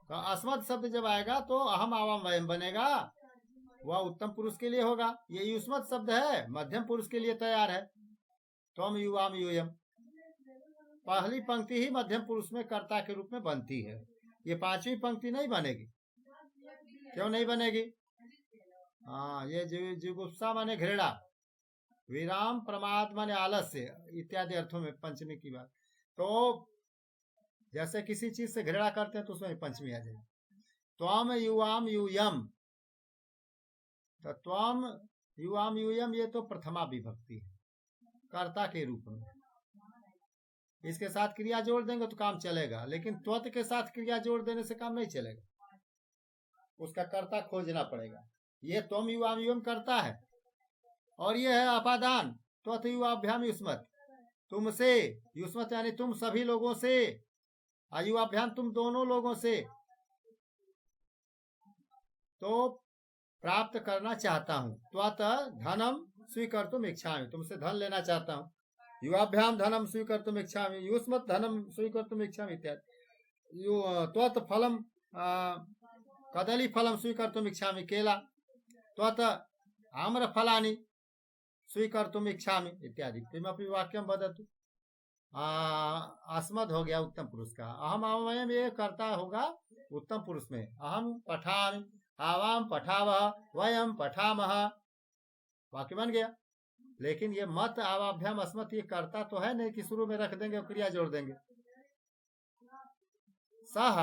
तो अस्मत् शब्द जब आएगा तो अहम आवाम वयम बनेगा, वह उत्तम पुरुष के लिए होगा। ये युष्मत् शब्द है, मध्यम पुरुष के लिए तैयार है। त्वम युवाम यूयम, पहली पंक्ति ही मध्यम पुरुष में कर्ता के रूप में बनती है। ये पांचवी पंक्ति नहीं बनेगी। क्यों नहीं बनेगी? हाँ, ये जुगुप्सा माने घृणा, विराम प्रमाद माने आलस्य इत्यादि अर्थों में पंचमी की बात। तो जैसे किसी चीज से घृणा करते हैं तो उसमें पंचमी आ जाएगी। त्वम युवाम यूयम, तो त्वम युवाम यूयम ये तो प्रथमा विभक्ति है कर्ता के रूप में। इसके साथ क्रिया जोड़ देंगे तो काम चलेगा, लेकिन त्वत के साथ क्रिया जोड़ देने से काम नहीं चलेगा, उसका कर्ता खोजना पड़ेगा। ये त्वम युवाम यूयम करता है, और ये है अपादान त्वत युवाभ्याम युष्मत्, तुमसे, युष्मत् यानी तुम सभी लोगों से, युवाभ्याम तुम दोनों लोगों से, तो प्राप्त करना चाहता हूँ। त्वत धनम स्वीकर्तुम इच्छामि, तुमसे धन लेना चाहता हूँ। युवाभ्याम धनम स्वीकर्तुम इच्छामि, युष्मत् धनम स्वीकर्तुम इच्छामि इत्यादि। त्वत फलम कदली फलम स्वीकर्तुम इच्छामि, केला। त्वत आम्र फलानि स्वीकर्तुम इच्छामि इत्यादि। किमपि वाक्यम वदतु। अस्मद हो गया उत्तम पुरुष का। अहम आवाम ये करता होगा उत्तम पुरुष में। अहम पठामि, आवाम पठावः, वयम पठामः, वाक्य बन गया। लेकिन ये मत आवाभ्याम अस्मत् ये करता तो है नहीं कि शुरू में रख देंगे और क्रिया जोड़ देंगे। सह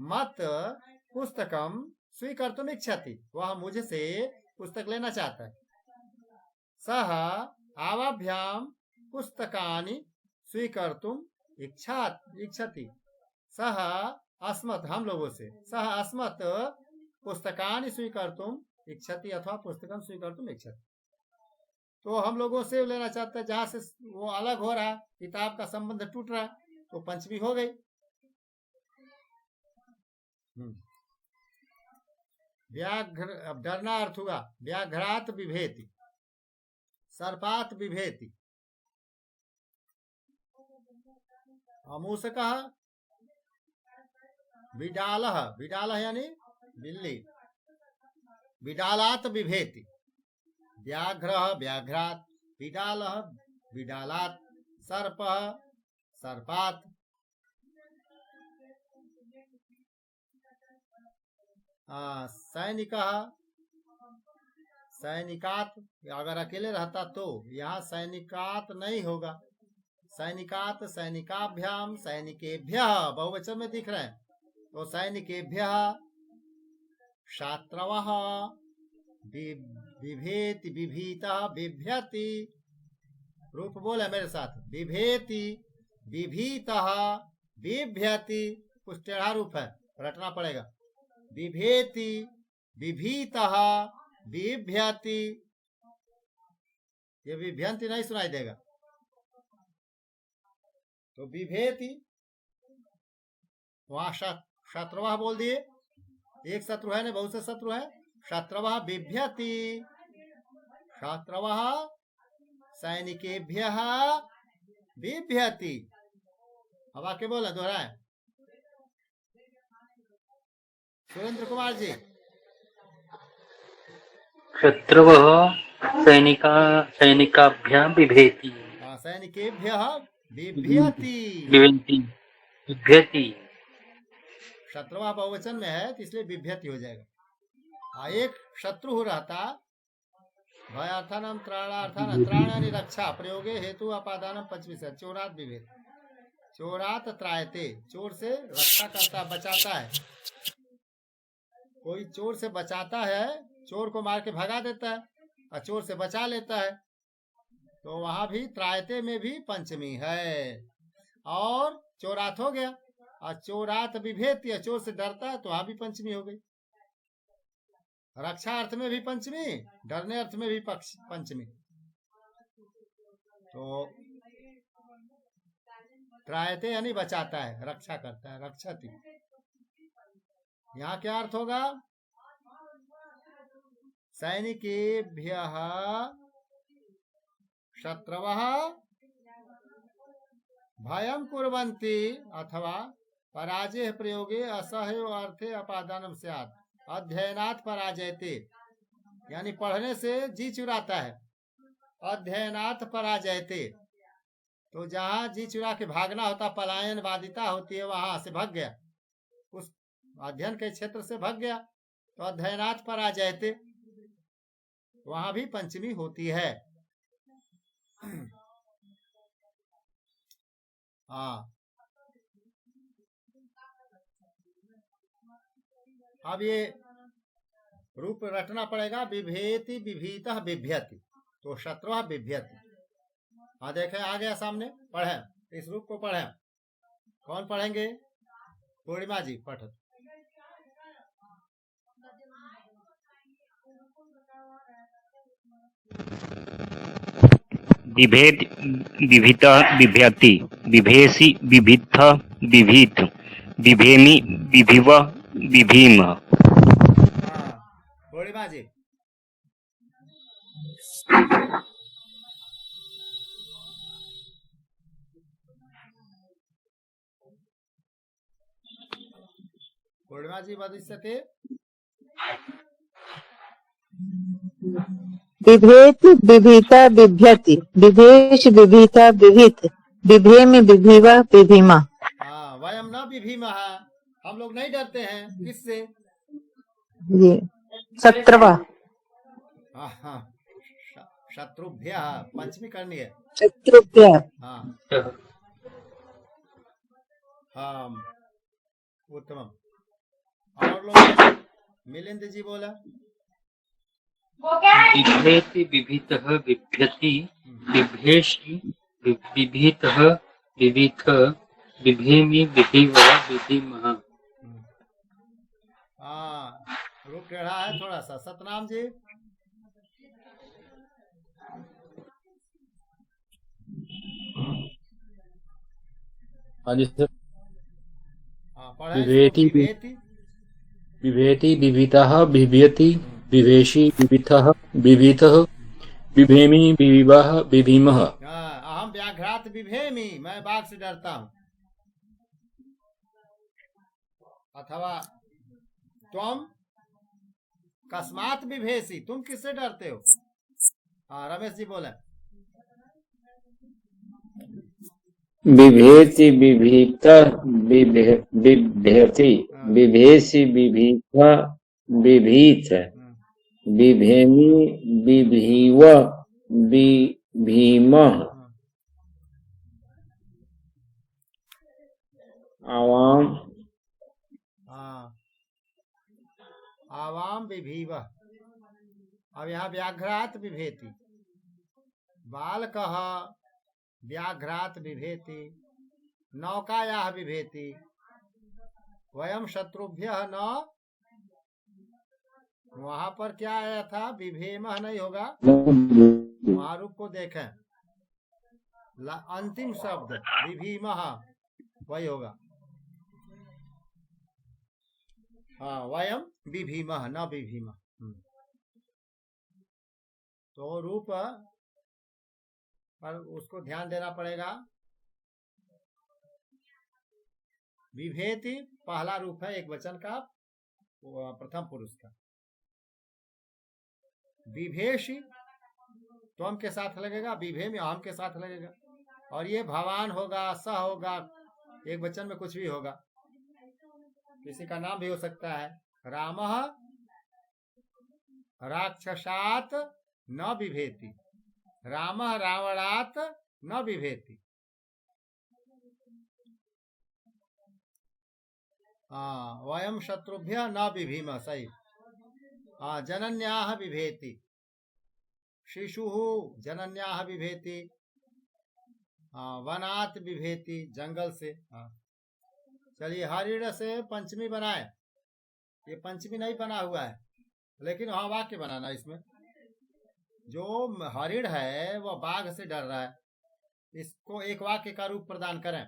मत पुस्तकम स्वीकर्तुम इच्छति, वह मुझसे पुस्तक लेना चाहता है। सह आवाभ्याम पुस्तकानि स्वीकर्तुम इच्छति, सह अस्मत् हम लोगों से, सह अस्मत् पुस्तकानि स्वीकर्तुम इच्छति अथवा पुस्तकम स्वीकर्तुम इच्छति। तो हम लोगों से लेना चाहता है, जहां से वो अलग हो रहा है, किताब का संबंध टूट रहा है, तो पंचमी हो गई। व्याघ्र, अब डरना अर्थ हुआ व्याघ्रात बिभेति, सर्पात बिभेति। मूषकः बिडालः, बिडालः यानी बिल्ली, बिडालात बिभेति। व्याघ्रः व्याघ्रात, बिडालः बिडालात, सर्पः सर्पात। सैनिकः सैनिकात, अगर अकेले रहता तो यहाँ सैनिकात नहीं होगा, सैनिकात सैनिकाभ्याम सैनिकेभ्यः बहुवचन में दिख रहे हैं। तो सैनिकेभ्यः शात्रवः बिभेति, बिभीतः बिभ्यति। रूप बोले मेरे साथ, बिभेति बिभीतः बिभ्यति। कुछ टेढ़ा रूप है, रटना पड़ेगा। बिभेति बिभीतः बिभ्यति, ये बिभ्यंति नहीं सुनाई देगा। तो बिभेति, वहां शत्रुवः बोल दिए, एक शत्रु है नहीं, बहुत से शत्रु है। शत्रुवः बिभ्यति, शत्रुवः सैनिकेभ्यः बिभ्यति। अब आके बोला, दोहराए। सुरेंद्र कुमार जी। शत्रुवः सैनिकाभ्याम बिभेति, सैनिकेभ्यः बिभ्यति, बिभ्यति। शत्रुवः बहुवचन में है तो इसलिए बिभ्यति हो जाएगा। एक शत्रु रहता, भयार्थानम त्राणार्थान, त्राण यानी रक्षा, प्रयोगे हेतु अपादानम पंचमी से, चोरात विभेद, चोरात त्रायते, चोर से रक्षा करता, बचाता है। कोई चोर से बचाता है, चोर को मार के भगा देता है और चोर से बचा लेता है, तो वहां भी त्रायते में भी पंचमी है। और चोरात हो गया, और चोरात विभेति, चोर से डरता है तो वहां भी पंचमी हो गई। रक्षा अर्थ में भी पंचमी, डरने अर्थ में भी पंचमी। तो त्रायते यानी बचाता है, रक्षा करता है, रक्षति। यहाँ क्या अर्थ होगा? सैनिकेभ्यः शत्रवः भयम कुर्वन्ति अथवा पराजय प्रयोगे असह्यो अर्थे अपादानम स्यात् अध्ययनात् पराजयते, यानी पढ़ने से जी चुराता है। अध्ययनात् पराजयते, तो जहाँ जी चुरा के भागना होता, पलायन बाधिता होती है, वहां से भाग गया, उस अध्ययन के क्षेत्र से भाग गया, तो अध्ययनात् पराजयते, वहां भी पंचमी होती है। हाँ, अब ये रूप रटना पड़ेगा। बिभेति बिभीतः बिभ्यति, तो शत्रुः बिभ्यति। हाँ देखें, आ गया सामने, पढ़े, इस रूप को पढ़े। कौन पढ़ेंगे? पूर्णिमा जी पढ़। बिभेद बिभित बिभ्यति, बिभेषि बिभित्थ बिभीत, बिभेमि बिभिव बिभीम। पूर्णिमा जी। पूर्णिमा जी वदिष्यते। बिभेति बिभीता बिभ्यति, बिभेष बिभीता बिभित, बिभेमि बिभिवा बिभीमा। हाँ, वयम न बिभीमः, हम लोग नहीं डरते हैं। किससे? ये शत्रवा। हाँ, शत्रुभ्य, पंचमी करनी है। शत्रुभ्य। हाँ हाँ, उत्तम। और लोग, मिलिंद जी बोला। बिभेति बिभितः बिभ्यति, बिभेषि बिभितः बिभिथ, बिभेमि बिभिव बिभिमः। हाँ, रूप टेढ़ा है थोड़ा सा। सतनाम जी। हाँ जी सर। हाँ, पढ़े। बिभेति बिभेति बिभेति बिभितः बिभ्यति, बिभेषि बिभितः बिभितः, बिभेमि बिभिवः बिभिमः। अहम व्याघ्रात बिभेमि, मैं बाघ से डरता हूँ। अथवा तुम कस्मात बिभेसी, तुम किससे डरते हो? हाँ, रमेश जी बोले। बिभेति बिभीत बिभ्यति, बिभेषि बिभीत बिभीत, बिभेमि बिभिव बिभीमः। आवाम आवाम बिभीव। अब यहाँ व्याघ्रात बिभेति, बालकः व्याघ्रात बिभेति, नौकायाः बिभेति, वयम शत्रुभ्यः न। वहां पर क्या आया था? बिभेमः नहीं होगा, वहां रूप को देखें, अंतिम शब्द बिभीमः वही होगा। हाँ, वयम बिभीमः न बिभीमः। तो रूप पर उसको ध्यान देना पड़ेगा। बिभेति पहला रूप है एक वचन का, प्रथम पुरुष का। बिभेषि त्वम के साथ लगेगा, बिभेमि अहम के साथ लगेगा, और ये भवान होगा, स होगा, एक वचन में कुछ भी होगा, किसी का नाम भी हो सकता है। रामः राक्षसात् न बिभेति, रामः रावणात् न बिभेति। वयम शत्रुभ्यः न बिभीम, सही। जनन्याः बिभेति, शिशुः जनन्याः बिभेति, वनात् बिभेति, जंगल से। चलिए, हरिण से पंचमी बनाए। ये पंचमी नहीं बना हुआ है, लेकिन वहां वाक्य बनाना। इसमें जो हरिण है वह बाघ से डर रहा है, इसको एक वाक्य का रूप प्रदान करें,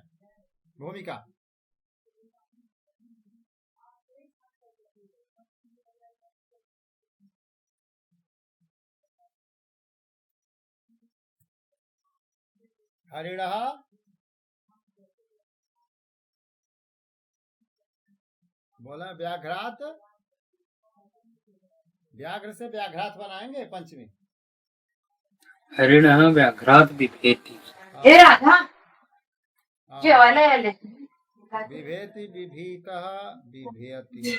भूमिका। हरिणः बोला व्याघ्रात, व्याघ्र से व्याघ्रात बनाएंगे पंचमी। हरिणः व्याघ्रात् बिभेति। बिभेति बिभीतः बिभेति।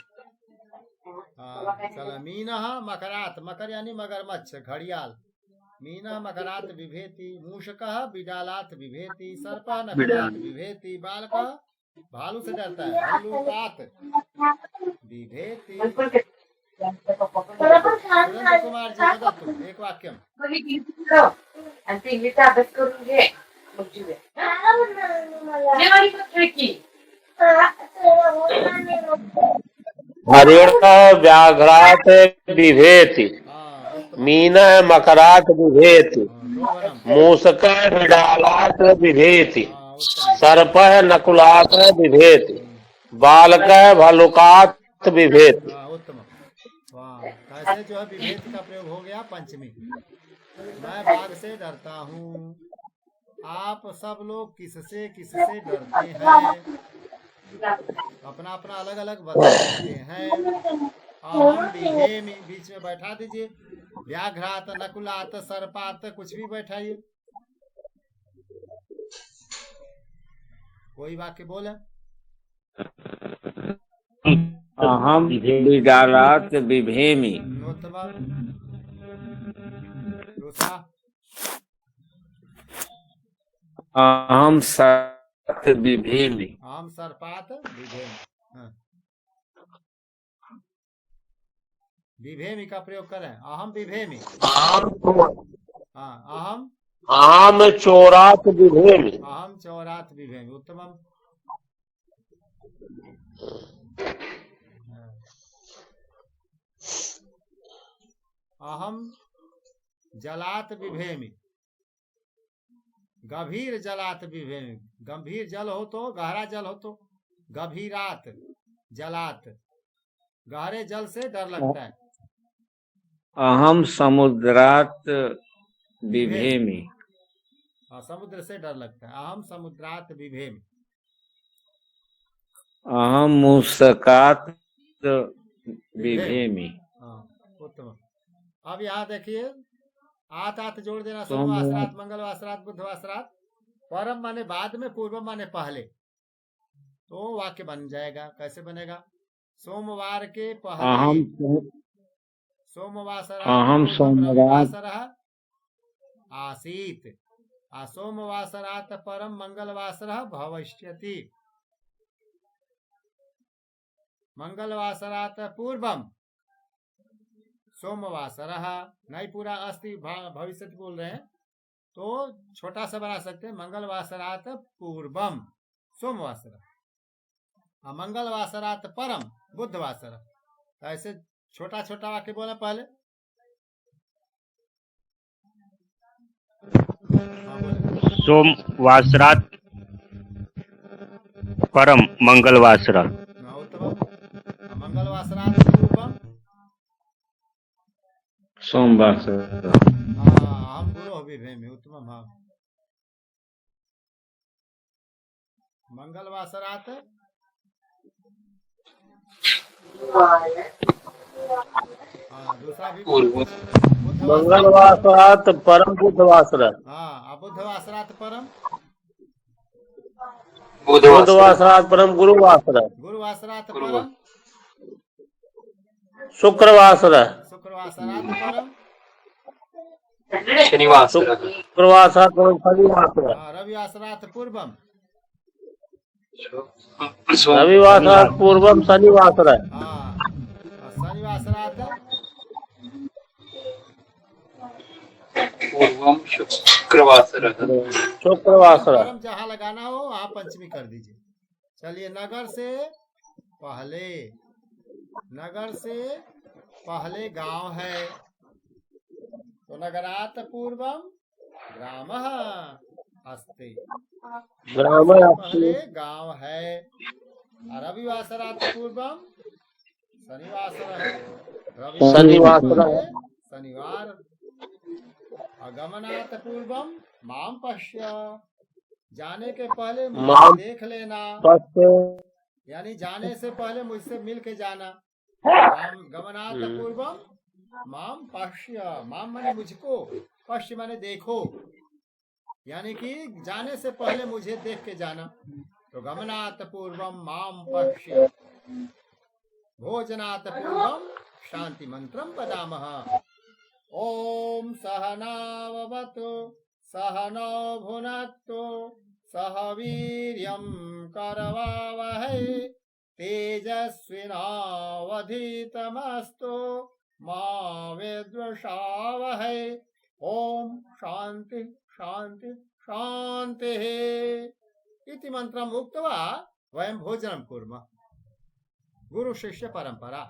चलो मीनः मकरात, मकर यानी मगरमच्छ घड़ियाल। मीनः मकरात बिभेति, मूषकः बिडालात बिभेति, सर्पः नकुलात बिभेति, बालकः भालू से डरता है, हल्लूकात बिभेति। सुरेंद्र कुमार जी बता तुम एक वाक्यम। हरिणः व्याघ्रात् बिभेति, मीनः मकरात् बिभेति, मूषकः बिडालात् बिभेति, सर्पः नकुलात् बिभेति, बालकः भालुकात् बिभेति। उत्तम। वाह, कैसे जो है विभेद का प्रयोग हो गया पंचमी। मैं बाघ से डरता हूँ, आप सब लोग किससे किससे डरते हैं, अपना अपना अलग अलग बता सकते हैं। हम बिभेमि बीच में बैठा दीजिए, व्याघ्रात नकुलात सर्पात कुछ भी बैठाइए, कोई वाक्य बोले। अहम बिडालात बिभेमि। दूसरा अहम सत बिभेमि। अहम सर्पात बिभेमि। हाँ। बिभेमि का प्रयोग करें, अहम बिभेमि। हाँ, अहम चोरात बिभेमि। अहम चौरात बिभेमि। उत्तमम। अहम जलात बिभेमि, गभीर जलात बिभेमि। गंभीर जल हो तो, गहरा जल हो तो गभीरात जलात, गहरे जल से डर लगता है। अहम समुद्रात बिभेमि। समुद्र से डर लगता है, अहम समुद्रात बिभेमि। अहम मूषकात बिभेमि। उत्तम। अब यहाँ देखिए, आत आत जोड़ देना, सोमवासरात मंगलवासरात बुधवासरात। परम माने बाद में, पूर्वम माने पहले, तो वाक्य बन जाएगा। कैसे बनेगा? सोमवार के पहले सोमवासरः आसीत, सोमवासरात परम मंगलवासरः भविष्यति, मंगलवासरात पूर्वम सोमवासरः। नहीं पूरा अस्ति भविष्य बोल रहे हैं तो छोटा सा बना सकते हैं, मंगलवासरात पूर्वम सोमवासरः, मंगलवासरात परम बुधवासरः। ऐसे छोटा छोटा वाक्य बोला पहले। सोमवासरात परम मंगलवासरः। मंगलवासरात पूर्वम सोमवासरः। हम गुरु बिभेमि। उत्तमम। हाँ, मंगलवासरात दूसरा भी मंगलवासरात परम बुधवासरः। हाँ, बुधवासरात परम बुधवासरात परम गुरुवासरः। गुरुवासरात परम शुक्रवासरः। शुक्रवासरात परम शुक्रवासरात परम शनिवासरः। रविवासरात पूर्वम रविवासरात पूर्वम शनिवासरः। शनिवासरात पूर्वम शुक्रवासरः। शुक्रवासरः। जहाँ लगाना हो वहाँ पंचमी कर दीजिए। चलिए, नगर से पहले, नगर से पहले गांव है तो नगरात पूर्वम ग्रामः अस्ति, पहले गांव है। रविवासरात पूर्वम शनिवासरः, शनिवार। आगमनात पूर्वम माम पश्य, जाने के पहले मुझे देख लेना। यानी जाने से पहले मुझसे मिल के जाना। गमनात पूर्वम माम पश्य, माम माने मुझको, पश्य माने देखो, यानी कि जाने से पहले मुझे देख के जाना। तो गमनात पूर्वम माम पश्य, भोजनात पूर्वम शांति मंत्रम वदामः। ओम सहनाववतु सहनौ भुनक्तु सह वीर्यं करवावहै तेजस्विनावधीतमस्तु मा विद्विषावहै। ओम शांति शांति शांतिः इति मंत्रम् उक्त्वा वयं भोजनं कुर्मः। गुरु शिष्य परंपरा।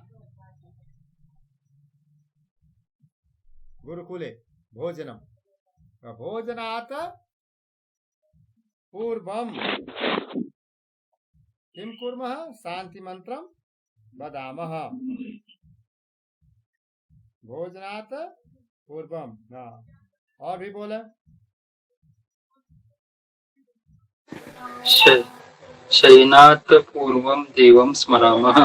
गुरुकुले भोजनम, भोजनात् पूर्वम किं कुर्मः? शांति मंत्रम वदामः। भोजनात् पूर्वम। और भी बोले। शयनात् पूर्वं देवं स्मरामः।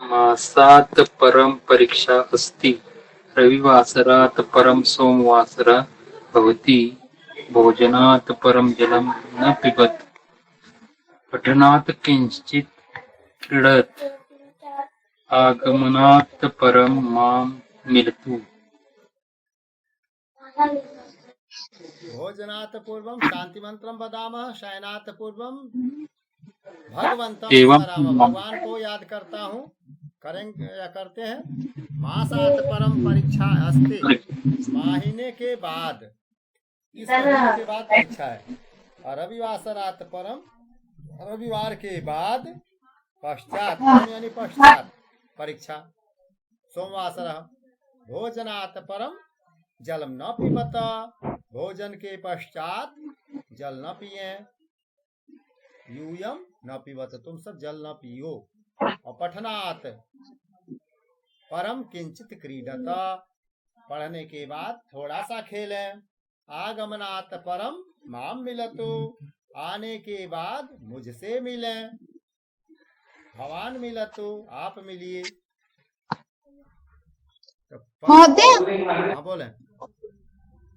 मासात् परं परीक्षा अस्ति, रविवासरात् परं सोमवासरः भवति। भोजनात् परं जलं न पिबत, पठनात् किंचित् क्रीडत, आगमनात् परं मां मिलतु। भोजनात् पूर्वम शांति मंत्रम वदामः। शयनात् पूर्वम भगवंतम एवं स्मरामः, भगवान को याद करता हूँ। करेंगे या करते हैं। मासात परम परीक्षा अस्ति, महीने के बाद, इस महीने के बाद परीक्षा है। और रविवासरात परम, रविवार के बाद पश्चात यानी पश्चात परीक्षा। सोमवासरः भोजनात् परम जलम न पिबत, भोजन के पश्चात जल न पिए। यूयम न पिबत, तुम सब जल न पियो। और पठनात् परम किंचित क्रीडत, पढ़ने के बाद थोड़ा सा खेलें। आगमनात् परम माम मिलतु, आने के बाद मुझसे मिलें। भवान मिलतु, आप मिलिए। महोदय, बोले।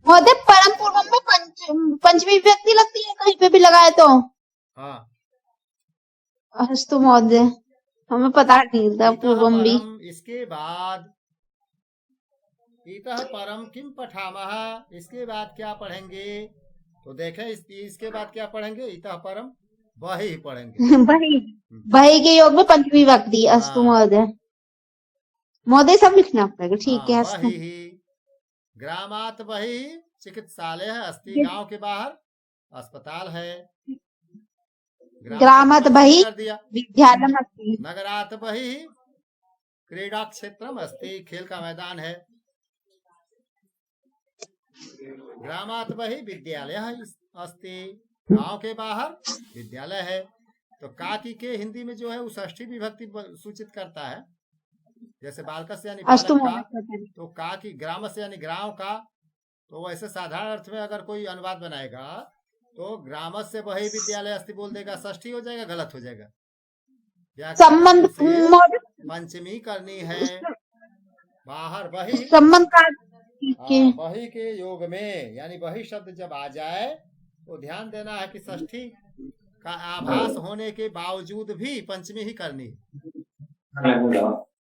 महोदय परम पूर्वम में पंचमी विभक्ति लगती है कहीं पे भी लगाए तो? हाँ, अस्तु महोदय, हमें पता नहीं था पूर्वम भी। इसके बाद इतः परम किम पठामः, इसके बाद क्या पढ़ेंगे? तो देखें इसके बाद क्या पढ़ेंगे? इतः परम वही पढ़ेंगे। वही के योग में पंचमी विभक्ति। अस्तु महोदय, महोदय सब लिखना पड़ेगा। ठीक है। अस्तु। ग्रामात् वही चिकित्सालय अस्ति, गांव के बाहर अस्पताल है। ग्रामात् बहि विद्यालयम् अस्ति, नगरात् बहि क्रीडा क्षेत्रम अस्ति, खेल का मैदान है। ग्रामात् बहि विद्यालय अस्ति, गांव के बाहर विद्यालय है। तो काकी के हिंदी में जो है वो षष्ठी विभक्ति सूचित करता है। जैसे बालकस्य यानी बालक का, तो का की ग्राम से यानी गांव का। तो वैसे साधारण अर्थ में अगर कोई अनुवाद बनाएगा तो ग्राम से वही विद्यालय अस्ति बोल देगा, षष्ठी हो जाएगा, गलत हो जाएगा। संबंध पंचमी करनी है, बाहर वही संबंध का वही के योग में, यानी वही शब्द जब आ जाए तो ध्यान देना है कि षष्ठी का आभास होने के बावजूद भी पंचमी ही करनी है।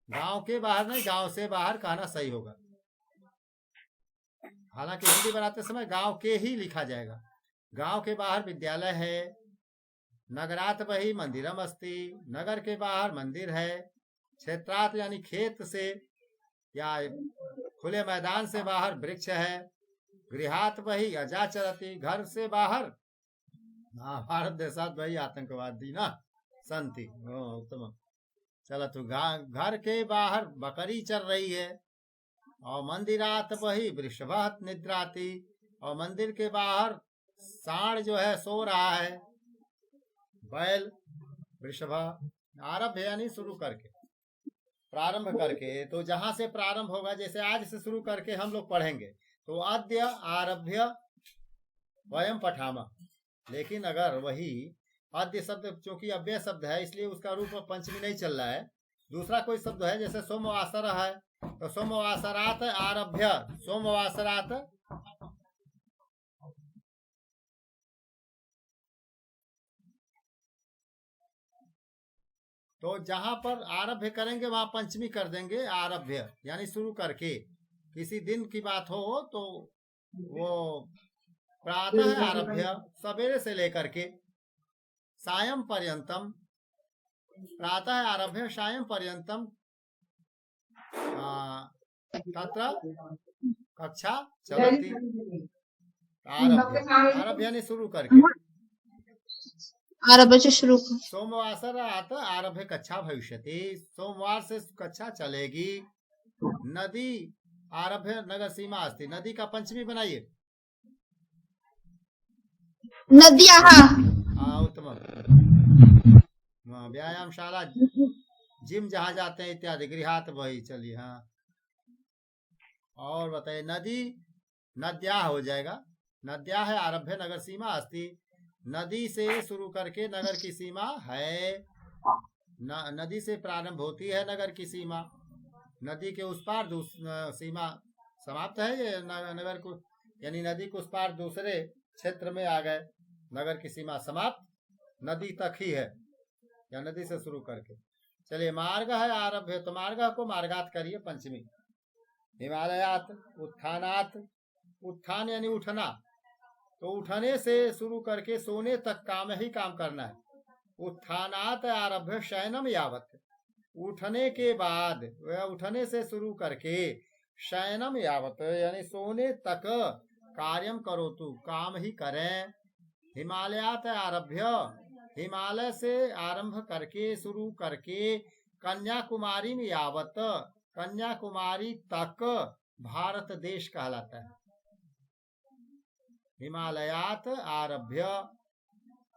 गांव के बाहर नहीं, गांव से बाहर कहना सही होगा। हालांकि हिंदी बनाते समय गांव के ही लिखा जाएगा। गांव के बाहर विद्यालय है। नगरात बहि मंदिरम अस्ति, नगर के बाहर मंदिर है। क्षेत्रात यानी खेत से या खुले मैदान से बाहर वृक्ष है। गृहात बहि अजाचरति, घर से बाहर भारत देशात बहि आतंकवादी ना संति। उत्तम। चलो तो घर के बाहर बकरी चल रही है। और मंदिरात बहि वृषभात निद्राति, और मंदिर के बाहर सांड जो है सो रहा है। बैल वृषभ आरंभ यानी शुरू करके, प्रारंभ करके। तो जहां से प्रारंभ होगा, जैसे आज से शुरू करके हम लोग पढ़ेंगे तो अद्य आरभ्य वयम पठामा। लेकिन अगर वही आद्य शब्द चूंकि अव्यय शब्द है इसलिए उसका रूप पंचमी नहीं चल रहा है, दूसरा कोई शब्द है जैसे सोमवासर है तो सोमवासरात आरभ्य, सोमवासरात तो जहां पर आरभ्य करेंगे वहां पंचमी कर देंगे, आरभ्य यानी शुरू करके। किसी दिन की बात हो तो वो प्रातः आरभ्य सवेरे से लेकर के सायं पर्यंतम, प्रातः आरभ्य सायं पर्यंतम तत्र कक्षा चलती। आरभ्य यानी शुरू करके, आरभ्य से शुरू। सोमवासर आरभ्य कक्षा भविष्यति, सोमवार से कक्षा चलेगी। नदी आरभ्य नगर सीमा अस्ति, नदी का पंचमी बनाइए। नदियां उत्तम। व्यायामशाला, जिम जहाँ जाते हैं इत्यादि, गृहात वही। चलिए हाँ, और बताइए। नदी नद्या हो जाएगा, नद्या है आरभ्य नगर सीमा अस्ति, नदी से शुरू करके नगर की सीमा है, नदी से प्रारंभ होती है नगर की सीमा, नदी के उस पार सीमा समाप्त है ये नगर को, यानी नदी के उस पार दूसरे क्षेत्र में आ गए, नगर की सीमा समाप्त, नदी तक ही है या नदी से शुरू करके। चलिए, मार्ग है आरभ्य, तो मार्ग को मार्गात करिए पंचमी। हिमालयात, उत्थानात, उत्थान यानी उठना, तो उठने से शुरू करके सोने तक काम ही काम करना है। उत्थानात आरभ्य शयनम यावत, उठने के बाद, उठने से शुरू करके शयनम यावत यानी सोने तक कार्यम करो, तू काम ही करें। हिमालयात आरभ्य, हिमालय से आरंभ करके शुरू करके कन्याकुमारी में यावत, कन्याकुमारी तक भारत देश कहलाता है। हिमालयात आरभ्य,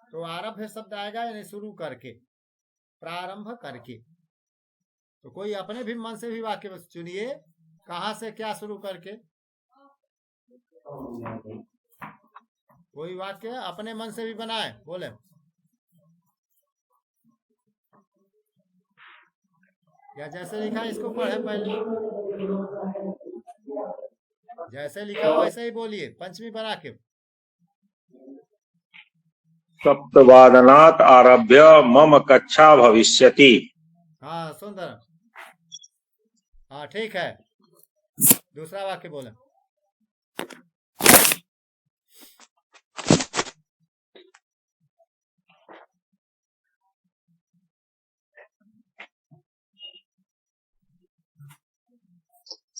तो आरभ्य शब्द आएगा यानी शुरू करके, प्रारंभ करके। तो कोई अपने भी मन से भी वाक्य चुनिए, कहाँ से क्या शुरू करके, कोई वाक्य अपने मन से भी बनाए, बोले। या जैसे लिखा इसको पढ़े पहले, जैसे लिखा वैसे ही बोलिए, पंचमी बना के। सप्तवादनात् आरभ्य मम कक्षा भविष्यति। हाँ, सुंदर, हाँ ठीक है। दूसरा वाक्य बोले।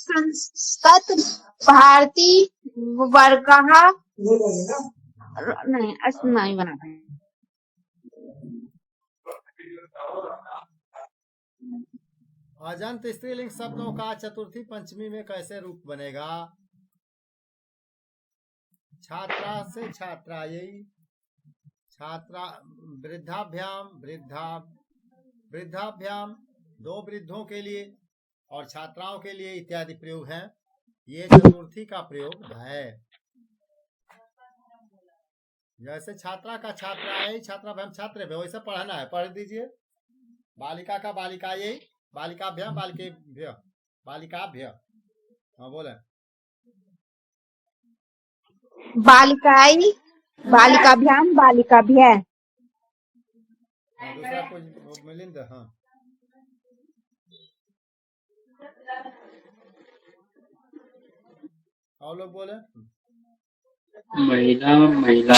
संस्कृत भारती वर्गः, नहीं ऐसा नहीं बना है। अजंत स्त्रीलिंग शब्दों का चतुर्थी पंचमी में कैसे रूप बनेगा? छात्रा से छात्रायै, छात्रा, वृद्धाभ्याम, वृद्धाभ्याम दो वृद्धों के लिए और छात्राओं के लिए इत्यादि प्रयोग हैं। ये चतुर्थी का प्रयोग है। जैसे छात्रा का छात्रायै, छात्राभ्याम छात्र, वैसे पढ़ना है, पढ़ दीजिए। बालिका का बालिकायै, बालिकाभ्याम बालिकेभ्य, बालिकाभ्य। हाँ बोले। बालिकाई, बालिकाभ्याम बालिकाभ्य। दूसरा कुछ मिलिंद। हाँ, और लोग बोले। महिला, महिला,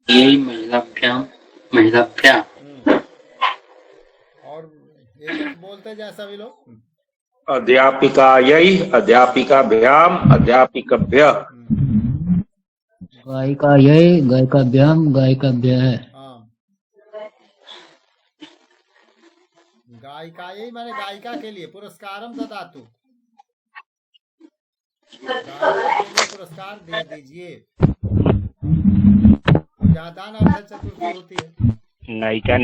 महिलाभ्याम, महिलाभ्या। और एक बोलते जाए सभी लोग। अध्यापिकायै, अध्यापिकाभ्याम, अध्यापिकाभ्य। गायिकायै, गायिकाभ्याम, गायिकाभ्य। हाँ, गायिकायै माने गायिका के लिए पुरस्कारम ददातु, गायिका के लिए पुरस्कार दे दीजिए। दान अवसर चतुर्थी होती है। नायिका,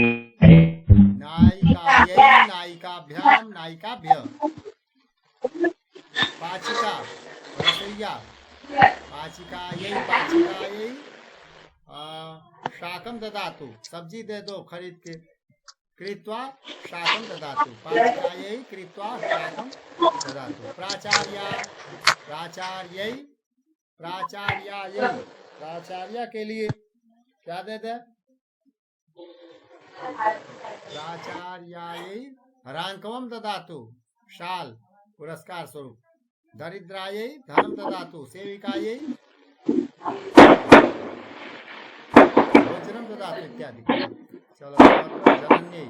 नायिकायै, नायिकाभ्याम, नायिकाभ्य। पाचिका, रसोइया, पाचिकायै, पाचिकायै, शाकम ददातु, सब्जी दे दो खरीद के। कृत्वा शाकम ददातु, पालिकायै कृत्वा शाकम ददातु। प्राचार्यायै प्राचार्य के लिए क्या दे दे? प्राचार्यायै रांकवम ददातु, शाल पुरस्कार स्वरूप। दरिद्रायै धनम ददातु, सेविकायै भोजनम ददातु इत्यादि। चलो जनन्यै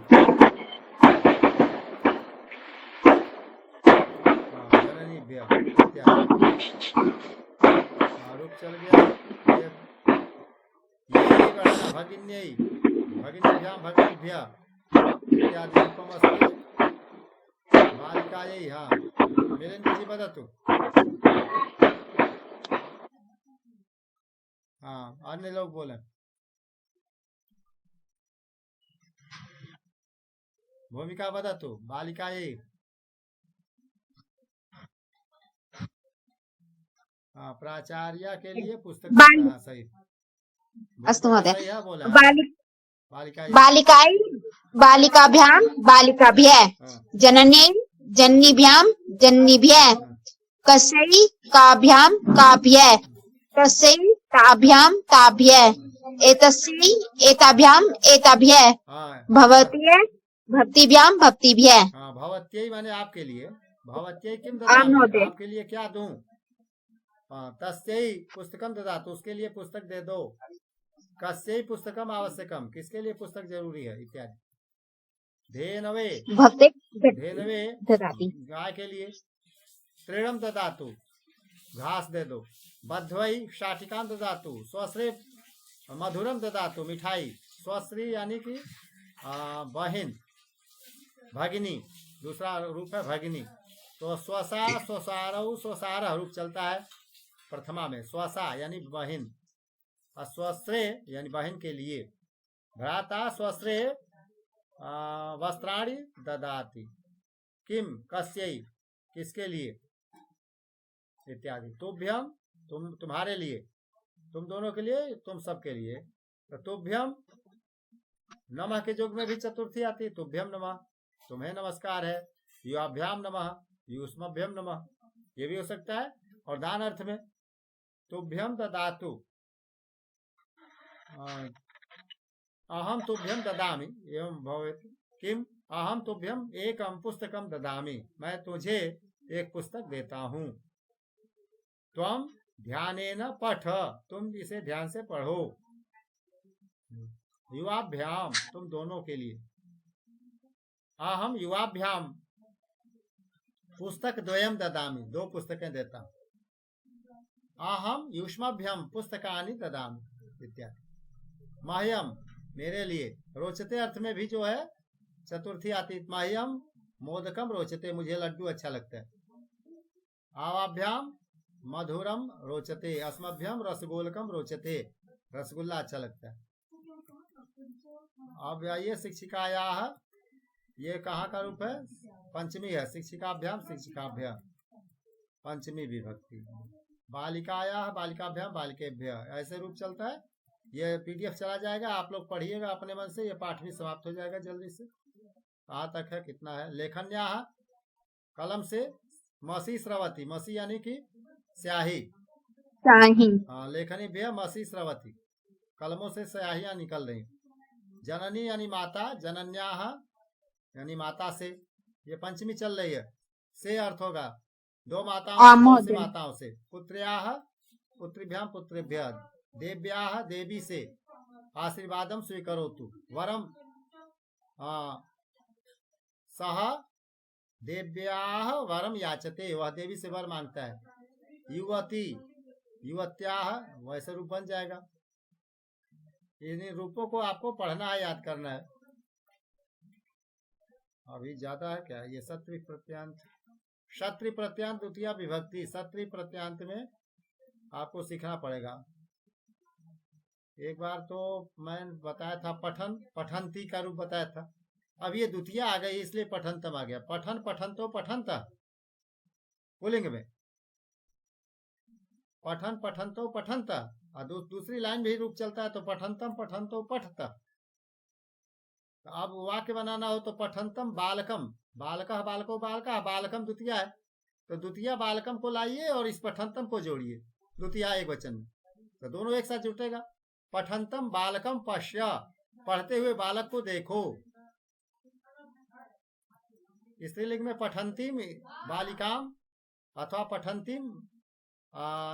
जननीभ्यः इत्यादि। रूप चल गया। भगिन्यै भगिनीभ्यां भगिनीभ्यः इत्यादि रूपमस्ति। बालिकायै हाँ मिलिन्दजी वदतु। हाँ अन्य लोग बोले। भूमिका वदतु। बालिकायै हाँ प्राचार्य के लिए पुस्तक। हाँ सही। अस्तु महोदय। बोला बालिकाभ्यां बालिकाभ्यः जनन्यै जननीभ्यां जननीभ्यः कस्यै काभ्यां काभ्यः तस्यै ताभ्यां ताभ्यः एतस्यै एताभ्यां एताभ्यः भवत्यै भक्तिभ्यां भक्तिभ्यः। भवत्यै माने आपके लिए। भवत्यै किम ददामि, आपके लिए क्या दूं? तस्यै पुस्तकम ददातु, उसके लिए पुस्तक दे दो। कस्यै पुस्तकम आवश्यकम, किसके लिए पुस्तक जरूरी है इत्यादि। धेनवे धेनवे गाय के लिए। तृणम ददातु, घास दे दो। बध्वै शाटिकां ददातु, स्वश्री मधुरम ददातु, मिठाई। स्वश्री यानी कि बहन भगिनी, दूसरा रूप है भगिनी। तो स्वसा स्वसारऊ स्वसार रूप चलता है प्रथमा में। स्वसा यानी बहन, स्वश्रे यानी बहन के लिए। भ्राता स्वश्रे वस्त्राणि ददाति, किम कस्यै किसके लिए इत्यादि। तुभ्यम तुम्हारे लिए, तुम दोनों के लिए, तुम सब के लिए। तो तुभ्यम नमः के युग में भी चतुर्थी आती है। तुभ्यम नमः, तुम्हें नमस्कार है। युवाभ्याम नमः, युष्मभ्यम नमः, ये भी हो सकता है। और दान अर्थ में तुभ्यम ददातु, अहम तुभ्यम ददामि एवं भवेत्। किम अहम तुभ्यम एकम पुस्तकम ददामि, मैं तुझे एक पुस्तक देता हूँ। त्वम ध्यानेन पठ, तुम इसे ध्यान से पढ़ो। युवाभ्याम तुम दोनों के लिए। अहम युवाभ्याम पुस्तक द्वयम ददामि, दो पुस्तकें देता हूँ। अहम युष्मभ्यम पुस्तकानि ददामि इत्यादि। मह्यम मेरे लिए। रोचते अर्थ में भी जो है चतुर्थी आती। मह्यम मोदकम रोचते, मुझे लड्डू अच्छा लगता है। आवाभ्याम मधुरम रोचते, अस्मभ्यम रसगोलकम रोचते, रसगुल्ला अच्छा लगता है। अब आइए शिक्षिकाया, ये कहाँ का रूप है? पंचमी है। शिक्षिकाभ्याम शिक्षिकाभ्य, पंचमी विभक्ति। बालिकाया बालिकाभ्याम बालिकेभ्य, ऐसे रूप चलता है। ये पीडीएफ चला जाएगा, आप लोग पढ़िएगा अपने मन से। ये पाठ भी समाप्त हो जाएगा जल्दी से। कहाँ तक है, कितना है? लेखन्या कलम से मसी स्रवती, मसी यानी कि स्याही। हाँ लेखनी भ्य मसी स्रवती, कलमों से स्याहियां निकल रही। जननी यानी माता, जनन्या यानी माता से। ये पंचमी चल रही है। से अर्थ होगा दो माताओं से, माताओं से। पुत्र्याः पुत्रिभ्याम पुत्रेभ्य, देव्याः देवी से। आशीर्वादम स्वीकरोतु, वरम सह देव्याः वरम याचते, वह देवी से वर मांगता है। युवती युवत्याः, वैसे रूप बन जाएगा। इन रूपों को आपको पढ़ना है, याद करना है। अभी ज्यादा है क्या? ये सत्री प्रत्यांत, क्षत्रि प्रत्यांत द्वितीय विभक्ति। सत्री प्रत्यांत में आपको सीखना पड़ेगा। एक बार तो मैं बताया था पठन, पठंती का रूप बताया था। अब ये द्वितीय आ गई, इसलिए पठंतम आ गया। पठन पठन तो पठनता पुलिंग में, पठन पठन तो पठनता और दूसरी लाइन भी रूप चलता है तो पठंतम पठंतो पठत। तो अब वाक्य बनाना हो तो पठंतम बालकम, बालकः बालको बालकः, बालकम द्वितीय है तो द्वितीय बालकम को लाइए और इस पठंतम को जोड़िए द्वितीय एक वचन में, तो दोनों एक साथ जुटेगा। पठंतम बालकम पश्य, पढ़ते हुए बालक को देखो। स्त्रीलिंग में पठंतीम बालिकाम अथवा पठंतीम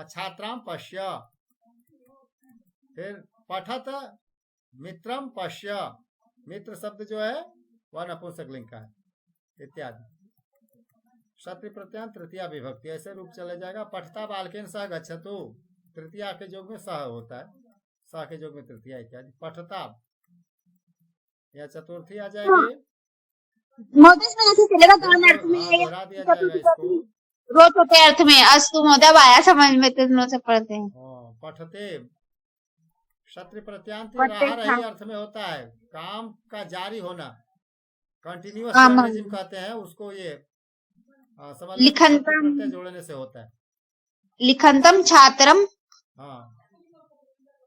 छात्राम पश्य। फिर पठत मित्रम पश्य, मित्र शब्द जो है वह नपुंसकलिंग का है इत्यादि। क्षत्रिय प्रत्यान तृतीया विभक्ति, ऐसे रूप चले जाएगा। पठता बालकेन सह गच्छतु, तृतीया के योग में सह होता है, सह के योग में तृतीया इत्यादि। पठता या चतुर्थी आ जाएगी। मोदी इसमें जैसे चलेगा दोनों अर्थ में दोहरा दिया जाएगा इसको। रोज होते अर्थ में अस्तु मोदा आया समझ में, तीनों से पढ़ते हैं। पठते क्षत्रिय प्रत्यांत रही अर्थ में होता है, काम का जारी होना, कंटिन्यूअस वर्बलिज्म कहते हैं उसको। ये लिखनतम जोड़ने से होता है। लिखनतम छात्रम, हाँ।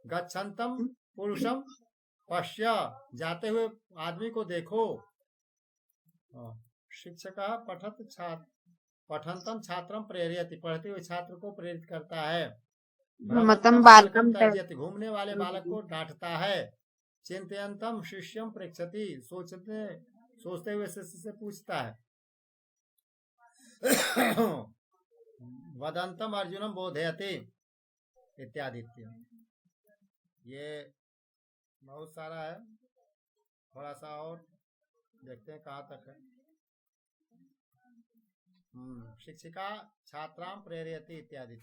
गच्छन्तम पुरुषम पश्य, जाते हुए आदमी को देखो। शिक्षक पठंतम छात्रम प्रेरयति, पढ़ते हुए छात्र को प्रेरित करता है। भ्रमतम बालकम तर्जयति, घूमने वाले बालक को डांटता है। चिंतयन्तम शिष्यम पृच्छति, सोचते हुए शिष्य से पूछता है। वदंतम अर्जुनम बोधयति इत्यादि। ये बहुत सारा है, थोड़ा सा और देखते हैं कहाँ तक है। शिक्षिका छात्राम प्रेरयति इत्यादि।